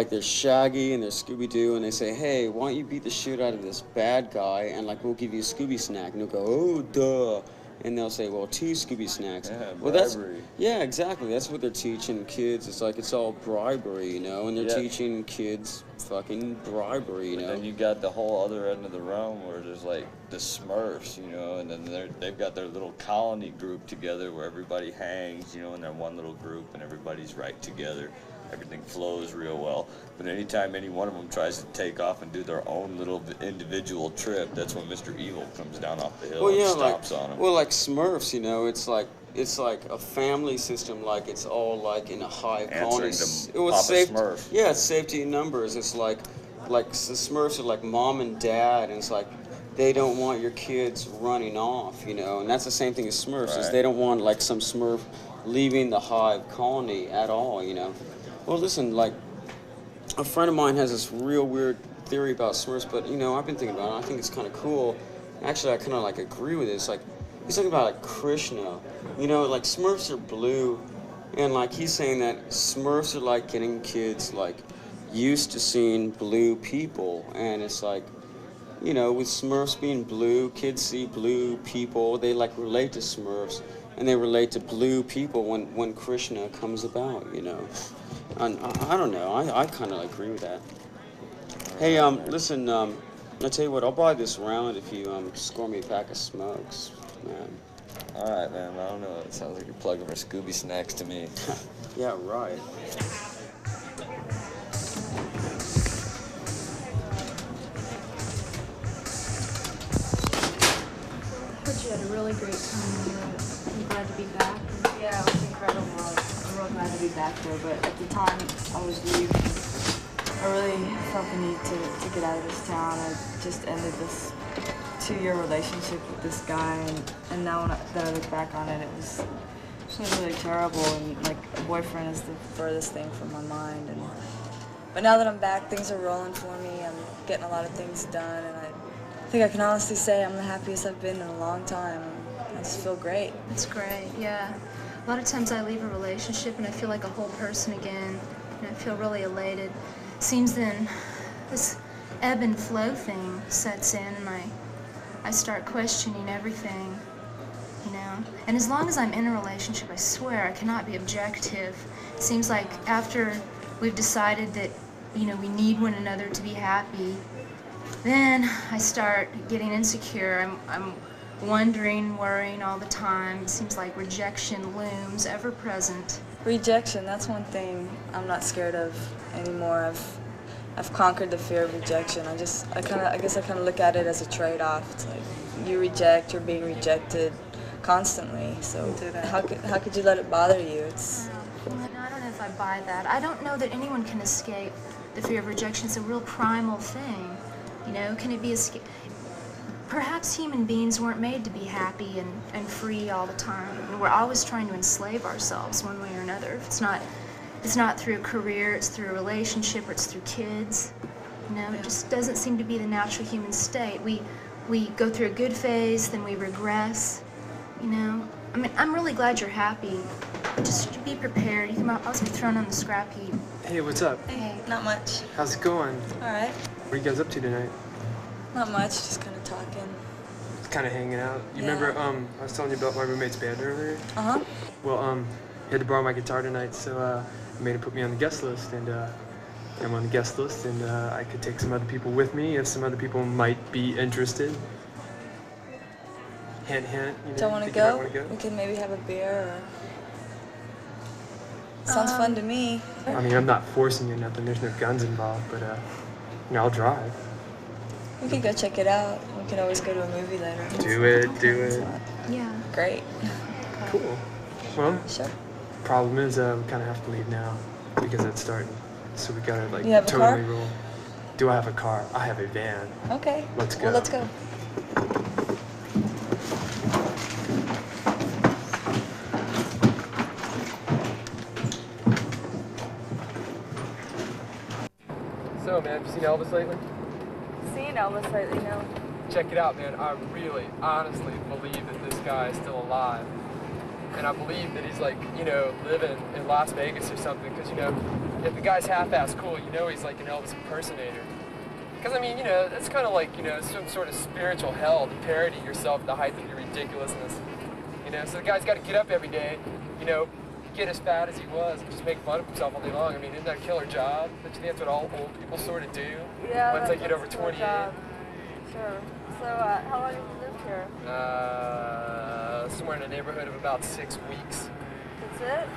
there's Shaggy and there's Scooby-Doo, and they say, hey, why don't you beat the shit out of this bad guy, and like we'll give you a Scooby snack, and they'll go, oh, duh. And they'll say, well, 2 Scooby snacks. Yeah, well, bribery. yeah, exactly. That's what they're teaching kids. It's like it's all bribery, you know, and they're teaching kids fucking bribery, you know. And then you got the whole other end of the realm where there's like the Smurfs, you know, and then they've got their little colony group together where everybody hangs, you know, in their one little group, and everybody's right together. Everything flows real well. But anytime any one of them tries to take off and do their own little individual trip, that's when Mr. Evil comes down off the hill and stomps on them. Well, like Smurfs, you know, it's like a family system. Like it's all like in a hive colony. Answering to Papa Smurf. Yeah, it's safety in numbers. It's like the Smurfs are like mom and dad, and it's like they don't want your kids running off, you know. And that's the same thing as Smurfs. Is they don't want like some Smurf leaving the hive colony at all, you know. Well, listen, like, a friend of mine has this real weird theory about Smurfs, but, you know, I've been thinking about it. I think it's kind of cool. Actually, I kind of, like, agree with it. It's like, he's talking about, like, Krishna. You know, like, Smurfs are blue, and, like, he's saying that Smurfs are, like, getting kids, like, used to seeing blue people. And it's like, you know, with Smurfs being blue, kids see blue people. They, like, relate to Smurfs, and they relate to blue people when Krishna comes about, you know. And I don't know. I kind of agree with that. Hey, listen. I'll tell you what. I'll buy this round if you score me a pack of smokes, man. All right, man. I don't know. It sounds like you're plugging for Scooby snacks to me. Yeah, right. You had a really great time there. I'm glad to be back. Yeah, it was incredible. I'm real glad to be back there, but at the time I was leaving, I really felt the need to get out of this town. I just ended this 2-year relationship with this guy, and now that I look back on it, it was really terrible, and like a boyfriend is the furthest thing from my mind. But now that I'm back, things are rolling for me. I'm getting a lot of things done, and I think I can honestly say I'm the happiest I've been in a long time. I just feel great. It's great, yeah. A lot of times I leave a relationship and I feel like a whole person again, and I feel really elated. Seems then this ebb and flow thing sets in, and I start questioning everything, you know. And as long as I'm in a relationship, I swear I cannot be objective. It seems like after we've decided that, you know, we need one another to be happy, then I start getting insecure. I'm wondering, worrying all the time. It seems like rejection looms ever present. Rejection, that's one thing I'm not scared of anymore. I've conquered the fear of rejection. I guess I kind of look at it as a trade-off. It's like you reject, you're being rejected constantly. So how could you let it bother you? It's I don't know if I buy that. I don't know that anyone can escape the fear of rejection. It's a real primal thing. You know, can it be escaped? Perhaps human beings weren't made to be happy and free all the time. And we're always trying to enslave ourselves one way or another. It's not through a career, it's through a relationship, or it's through kids. You know, it just doesn't seem to be the natural human state. We go through a good phase, then we regress. You know, I mean, I'm really glad you're happy. Just be prepared. You can always be thrown on the scrap heap. Hey, what's up? Hey, not much. How's it going? All right. What are you guys up to tonight? Not much, just kind of talking. Just kind of hanging out. You Yeah. remember, I was telling you about my roommate's band earlier? Uh-huh. Well, he had to borrow my guitar tonight, so I made him put me on the guest list, and I'm on the guest list, and I could take some other people with me if some other people might be interested. Hint, hint. You know, Don't want to think you might go? wanna go? We could maybe have a beer or... Sounds fun to me. I mean, I'm not forcing you or nothing. There's no guns involved, but you know, I'll drive. We could go check it out. We could always go to a movie later. Do it. Yeah. Great. Cool. Well, sure. Problem is, we kind of have to leave now because it's starting. So we gotta like You have a totally car? roll. Do I have a car? I have a van. Okay. Let's go. Well, let's go. So, man, have you seen Elvis lately? Seen Elvis lately, no. Check it out, man. I really, honestly believe that this guy is still alive. And I believe that he's like, you know, living in Las Vegas or something. Because, you know, if the guy's half-ass cool, you know he's like an Elvis impersonator. Because, I mean, you know, that's kind of like, you know, some sort of spiritual hell to parody yourself at the height of your ridiculousness. You know, so the guy's got to get up every day, you know, get as fat as he was and just make fun of himself all day long. I mean, isn't that a killer job? Don't you think that's what all old people sort of do? Yeah, once they get over 28. Sure. So, how long have you lived here? Somewhere in the neighborhood of about 6 weeks. That's it?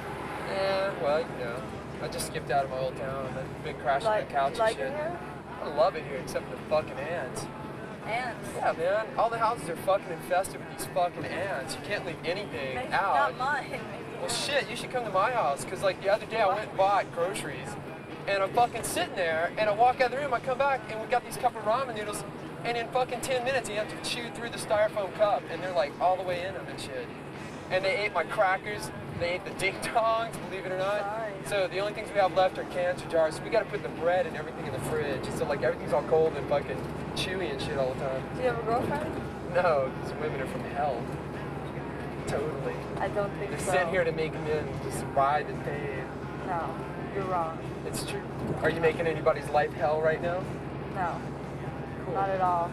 Yeah, well, you know, I just skipped out of my old town and then been crashing on the couch and like shit. it here? I love it here, except for the fucking ants. Ants? Yeah, man. All the houses are fucking infested with these fucking ants. You can't leave anything Maybe out. not mine. Well, shit, you should come to my house, because, like, the other day I went and bought groceries, and I'm fucking sitting there, and I walk out of the room, I come back, and we got these cup of ramen noodles, and in fucking 10 minutes, you have to chew through the styrofoam cup, and they're, like, all the way in them and shit. And they ate my crackers, they ate the ding-dongs, believe it or not. Sorry. So the only things we have left are cans or jars, so we gotta put the bread and everything in the fridge, so, like, everything's all cold and fucking chewy and shit all the time. Do you have a girlfriend? No, because women are from hell. Totally. I don't think They're so. sent here to make men just ride the pain. No, you're wrong. It's true. Are you making anybody's life hell right now? No. Cool. Not at all.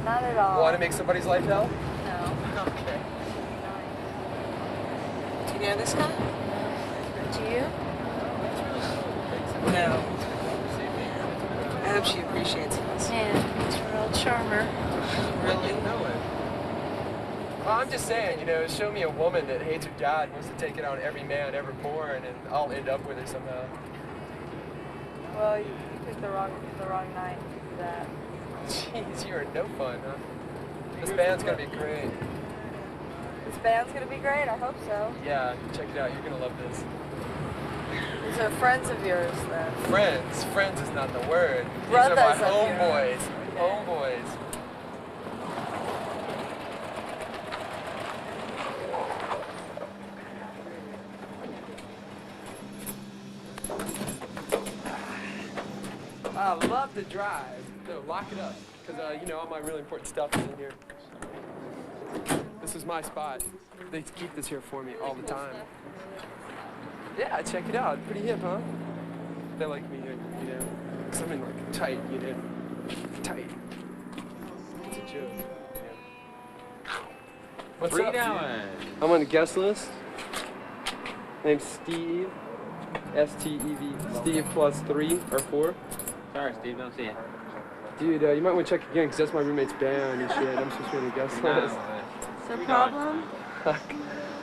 Not at all. Want to make somebody's life hell? No. Okay. Do you know this guy? Do you? No. I hope she appreciates this. Yeah, he's a real charmer. Really? Know it. Well, I'm just saying, you know, show me a woman that hates her dad and wants to take it on every man ever born, and I'll end up with her somehow. Well, you picked the wrong night to do that. Jeez, you are no fun, huh? This band's gonna be great. This band's gonna be great, I hope so. Yeah, check it out. You're gonna love this. These are friends of yours, then. Friends. Friends is not the word. These Brothers are of my yours. homeboys. Homeboys. I love to drive. No, lock it up. Because, you know, all my really important stuff is in here. This is my spot. They keep this here for me all the time. Yeah, check it out. Pretty hip, huh? They like me, you know, because I'm in, like, tight, you know. Tight. It's a joke. Yeah. What's Where up, you dude? going? I'm on the guest list. Name's Steve. S-T-E-V. Steve plus 3 or 4. Sorry, Steve, don't see you. Dude, you might want to check again, because that's my roommate's band and shit. I'm supposed to be on the guest No. list. Is there a problem?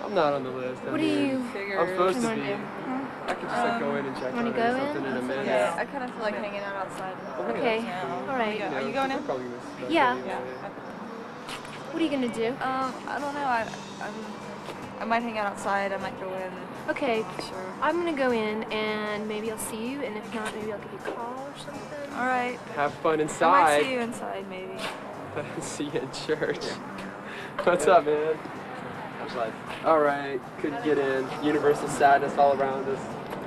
I'm not on the list. What do you I'm supposed to wanna be. do? I could just like go in and check on wanna it go or something in? in a minute. Yeah, I kind of feel like hanging out outside. Okay, all right. Are you going in? Yeah. Yeah. What are you gonna do? I don't know. I might hang out outside. I might go in. Okay, Sure. I'm gonna go in and maybe I'll see you, and if not, maybe I'll give you a call or something. All right. Have fun I inside. might see you inside, maybe. See you in church. What's up, man? How's life? All right, couldn't get in. Universal sadness all around us.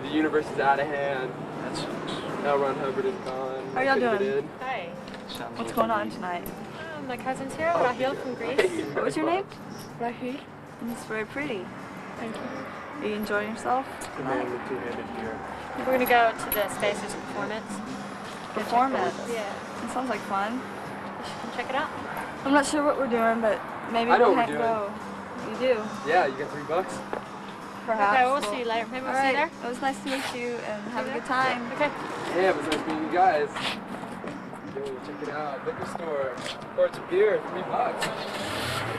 The universe is out of hand. That's L. Ron Hubbard is gone. How y'all Couldn't doing? get in. Hi. What's going on tonight? My cousin's here, Rahil from Greece. What was your name? Rahil. It's very pretty. Thank you. Are you enjoying yourself? The man with two-handed beard. We're gonna go to the Spaces performance. Performance? Yeah. It sounds like fun. You should come check it out. I'm not sure what we're doing, but maybe I know we'll what we're go. You do? Yeah, you got $3? Perhaps. Okay, we'll see you later. Maybe we'll see you there. It was nice to meet you and have a good time. Okay. Yeah, it was nice meeting you guys. Yo, check it out. Liquor store. Quarts of beer, $3.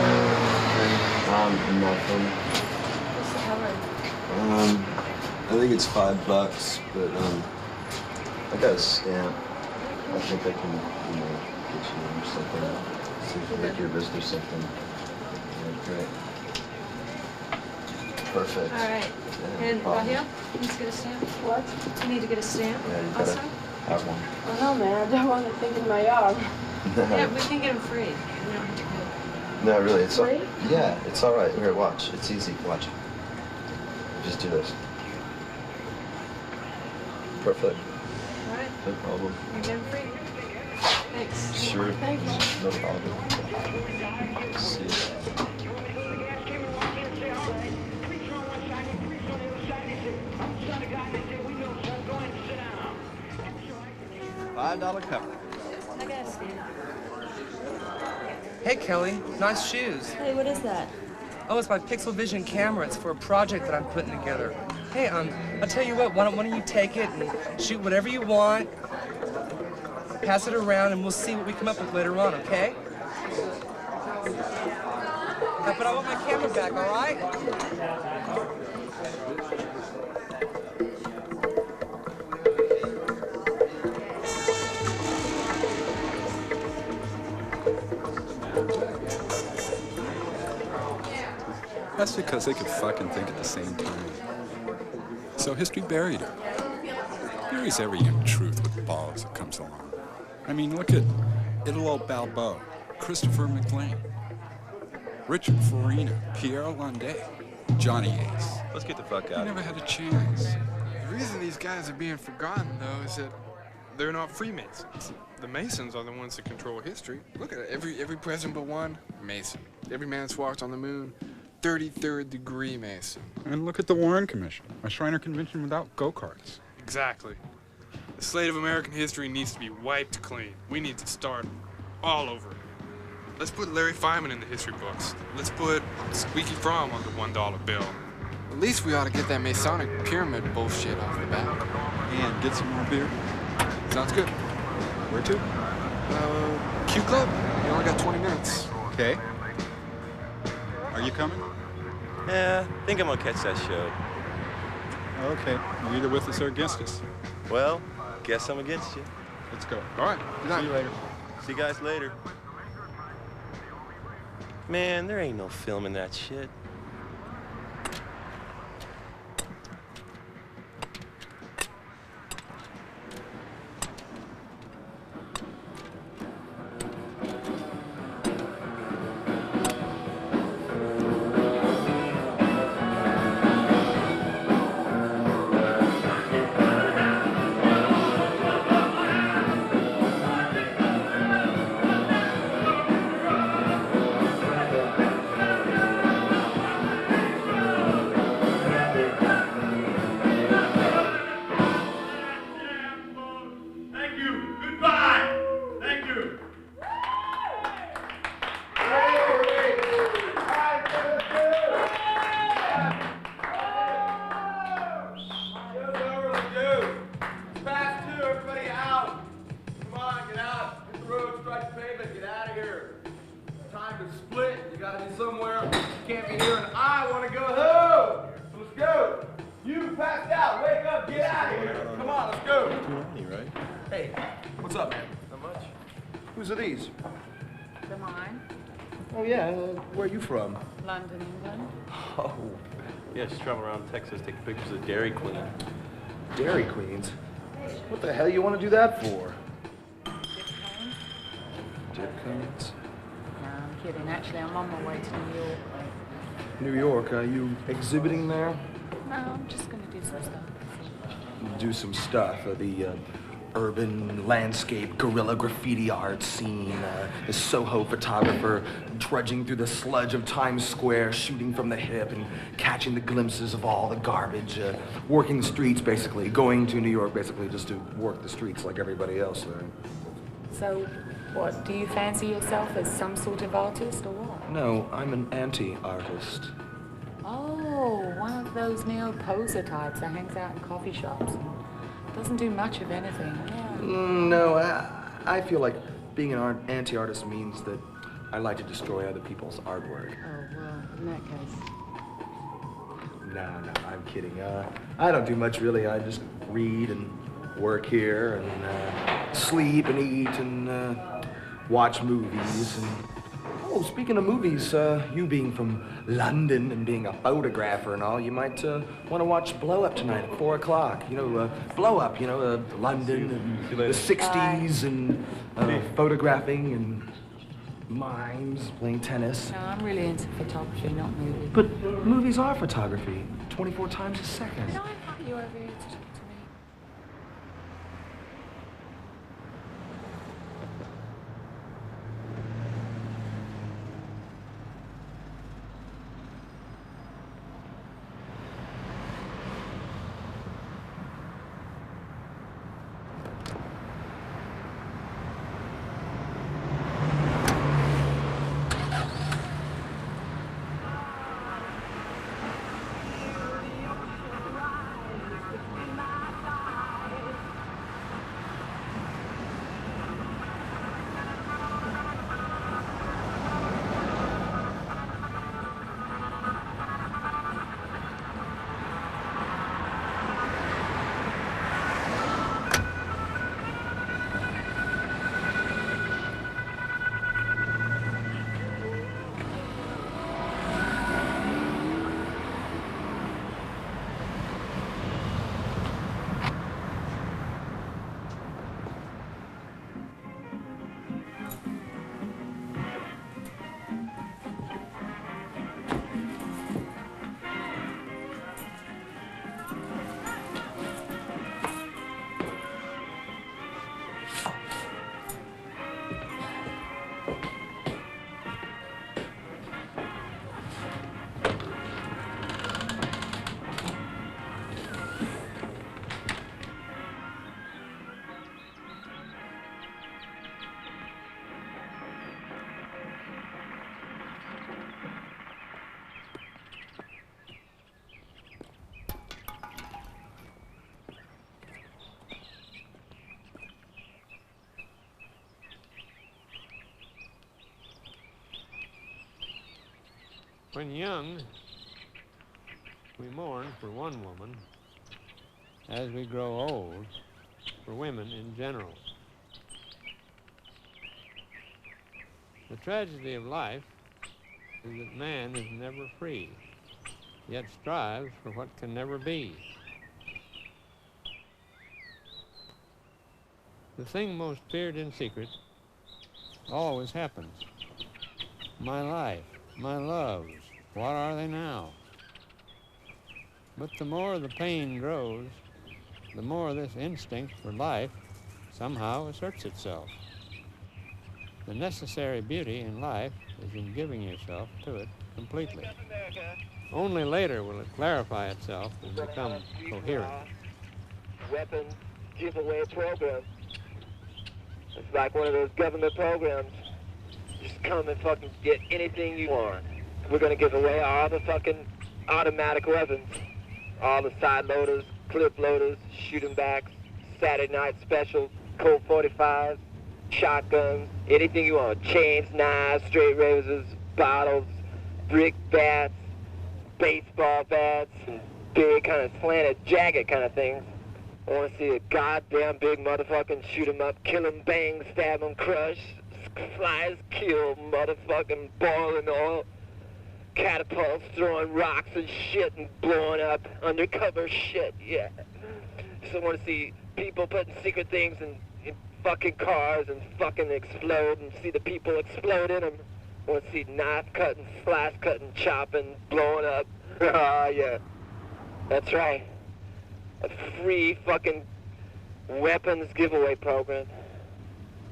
Hey, what's going on? Nothing. What's the cover? I think it's $5, but I got a stamp. I think I can, get you something. See if you make your business something. Yeah, great. Perfect. All right. Yeah, And no problem. Rahil, let's get a stamp. What? You need to get a stamp. Yeah, you Also? gotta have one. Oh no, man, I don't want to think in my arm. No. Yeah, we can get them free. We don't have to pay. No, really, it's all, Free? yeah, it's all right. Here, watch. It's easy. Watch. Just do this. Perfect. All right. No problem. You get them free. Thanks. Sure. Thank you. No problem. See you. $5 cover. I got a stamp. Hey, Kelly. Nice shoes. Hey, what is that? Oh, it's my Pixel Vision camera. It's for a project that I'm putting together. Hey, I'll tell you what. Why don't you take it and shoot whatever you want, pass it around, and we'll see what we come up with later on, okay? Yeah, but I want my camera back, all right? That's because they could fucking think at the same time. So history buried her. Buries every young truth with the bollocks that comes along. I mean, look at Italo Balbo, Christopher McLean, Richard Farina, Pierre Landais, Johnny Ace. Let's get the fuck He out never of here. had a chance. The reason these guys are being forgotten, though, is that they're not Freemasons. The Masons are the ones that control history. Look at it. Every president but one, Mason. Every man that's walked on the moon, 33rd degree Mason. And look at the Warren Commission, a Shriner convention without go-karts. Exactly. The slate of American history needs to be wiped clean. We need to start all over again. Let's put Larry Feynman in the history books. Let's put Squeaky Fromm on the $1 bill. At least we ought to get that Masonic pyramid bullshit off the bat. And get some more beer. Sounds good. Where to? Q Club? We only got 20 minutes. Okay. Are you coming? Yeah, I think I'm gonna catch that show. Okay. You're either with us or against us. Well, guess I'm against you. Let's go. All right. See you later. See you guys later. Man, there ain't no film in that shit. From? London, England. Oh, yeah, she's traveling around Texas taking pictures of Dairy Queen. Dairy Queens? What the hell you want to do that for? Dip cones? No, I'm kidding. Actually, I'm on my way to New York. New York, are you exhibiting there? No, I'm just going to do some stuff. Do some stuff. The urban landscape guerrilla graffiti art scene, the Soho photographer trudging through the sludge of Times Square, shooting from the hip and catching the glimpses of all the garbage, working the streets basically, going to New York basically just to work the streets like everybody else there. So, what, do you fancy yourself as some sort of artist or what? No, I'm an anti-artist. Oh, one of those neo-poser types that hangs out in coffee shops and doesn't do much of anything. Yeah. No, I feel like being an anti-artist means that I like to destroy other people's artwork. Oh, well, in that case. No, I'm kidding. I don't do much really. I just read and work here and sleep and eat and watch movies. And oh, speaking of movies, you being from London and being a photographer and all, you might want to watch Blow Up tonight at 4 o'clock. You know, Blow Up, you know, London and the 60s and photographing and mimes, playing tennis. No, I'm really into photography, not movies. But movies are photography, 24 times a second. Can I invite you over here to talk to me? When young, we mourn for one woman. As we grow old, for women in general. The tragedy of life is that man is never free, yet strives for what can never be. The thing most feared in secret always happens. My life, my loves, what are they now? But the more the pain grows, the more this instinct for life somehow asserts itself. The necessary beauty in life is in giving yourself to it completely. Only later will it clarify itself and become coherent. Weapons giveaway program. It's like one of those government programs. Just come and fucking get anything you want. We're gonna give away all the fucking automatic weapons. All the side loaders, clip loaders, shooting backs, Saturday night special, Colt 45s, shotguns, anything you want. Chains, knives, straight razors, bottles, brick bats, baseball bats, and big kind of slanted jacket kind of things. I want to see a goddamn big motherfucking shoot 'em up, kill 'em, bang, stab 'em, crush, flies, kill, motherfucking boiling oil, catapults, throwing rocks and shit and blowing up undercover shit, yeah. So I want to see people putting secret things in fucking cars and fucking explode and see the people explode in them. I want to see knife cutting, slice cutting, chopping, blowing up. Ah, yeah. That's right. A free fucking weapons giveaway program.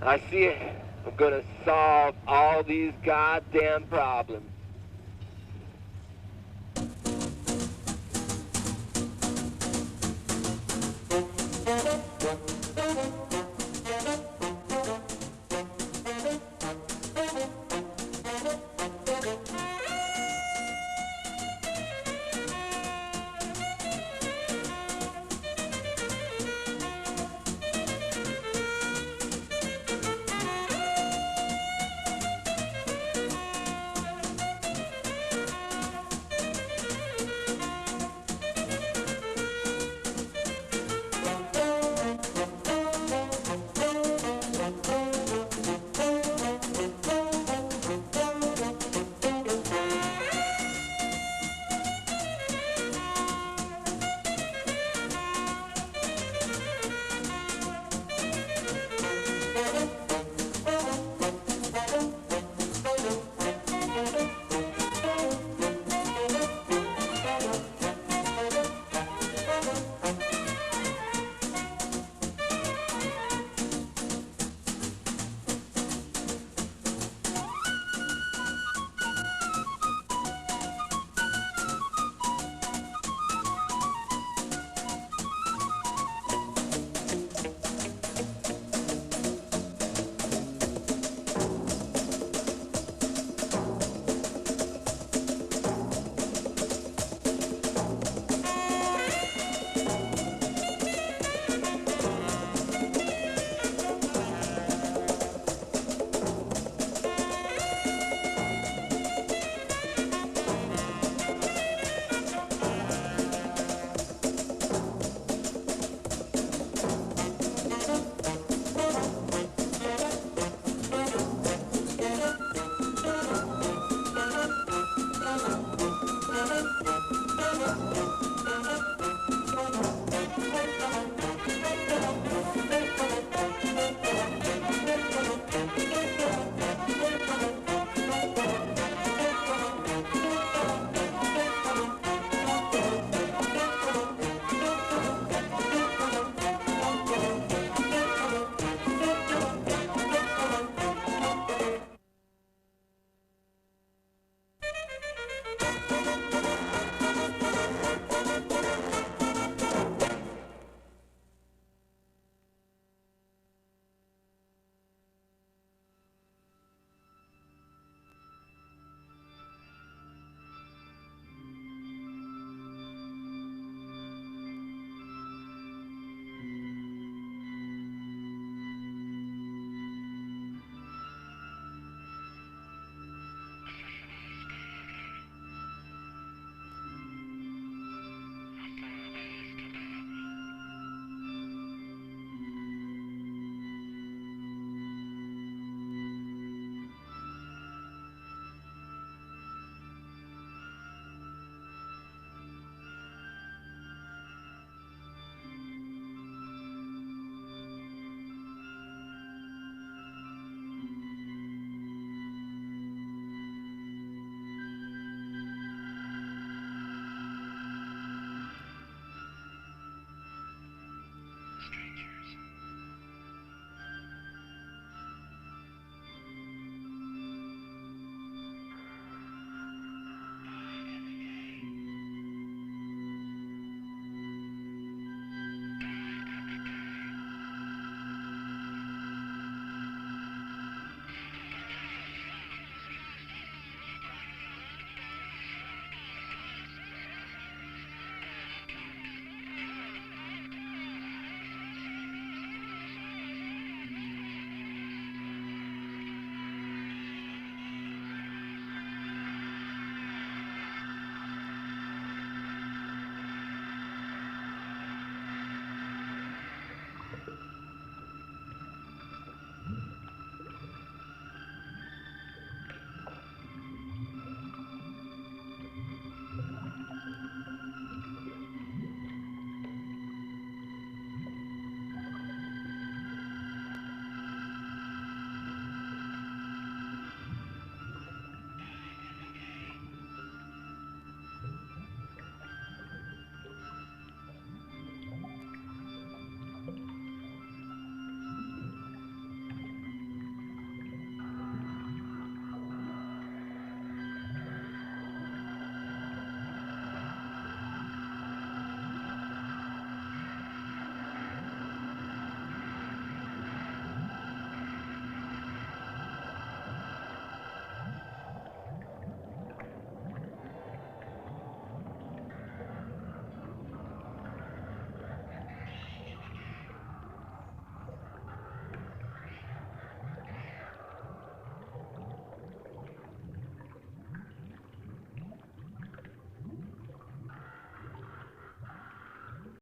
I see it. I'm gonna solve all these goddamn problems.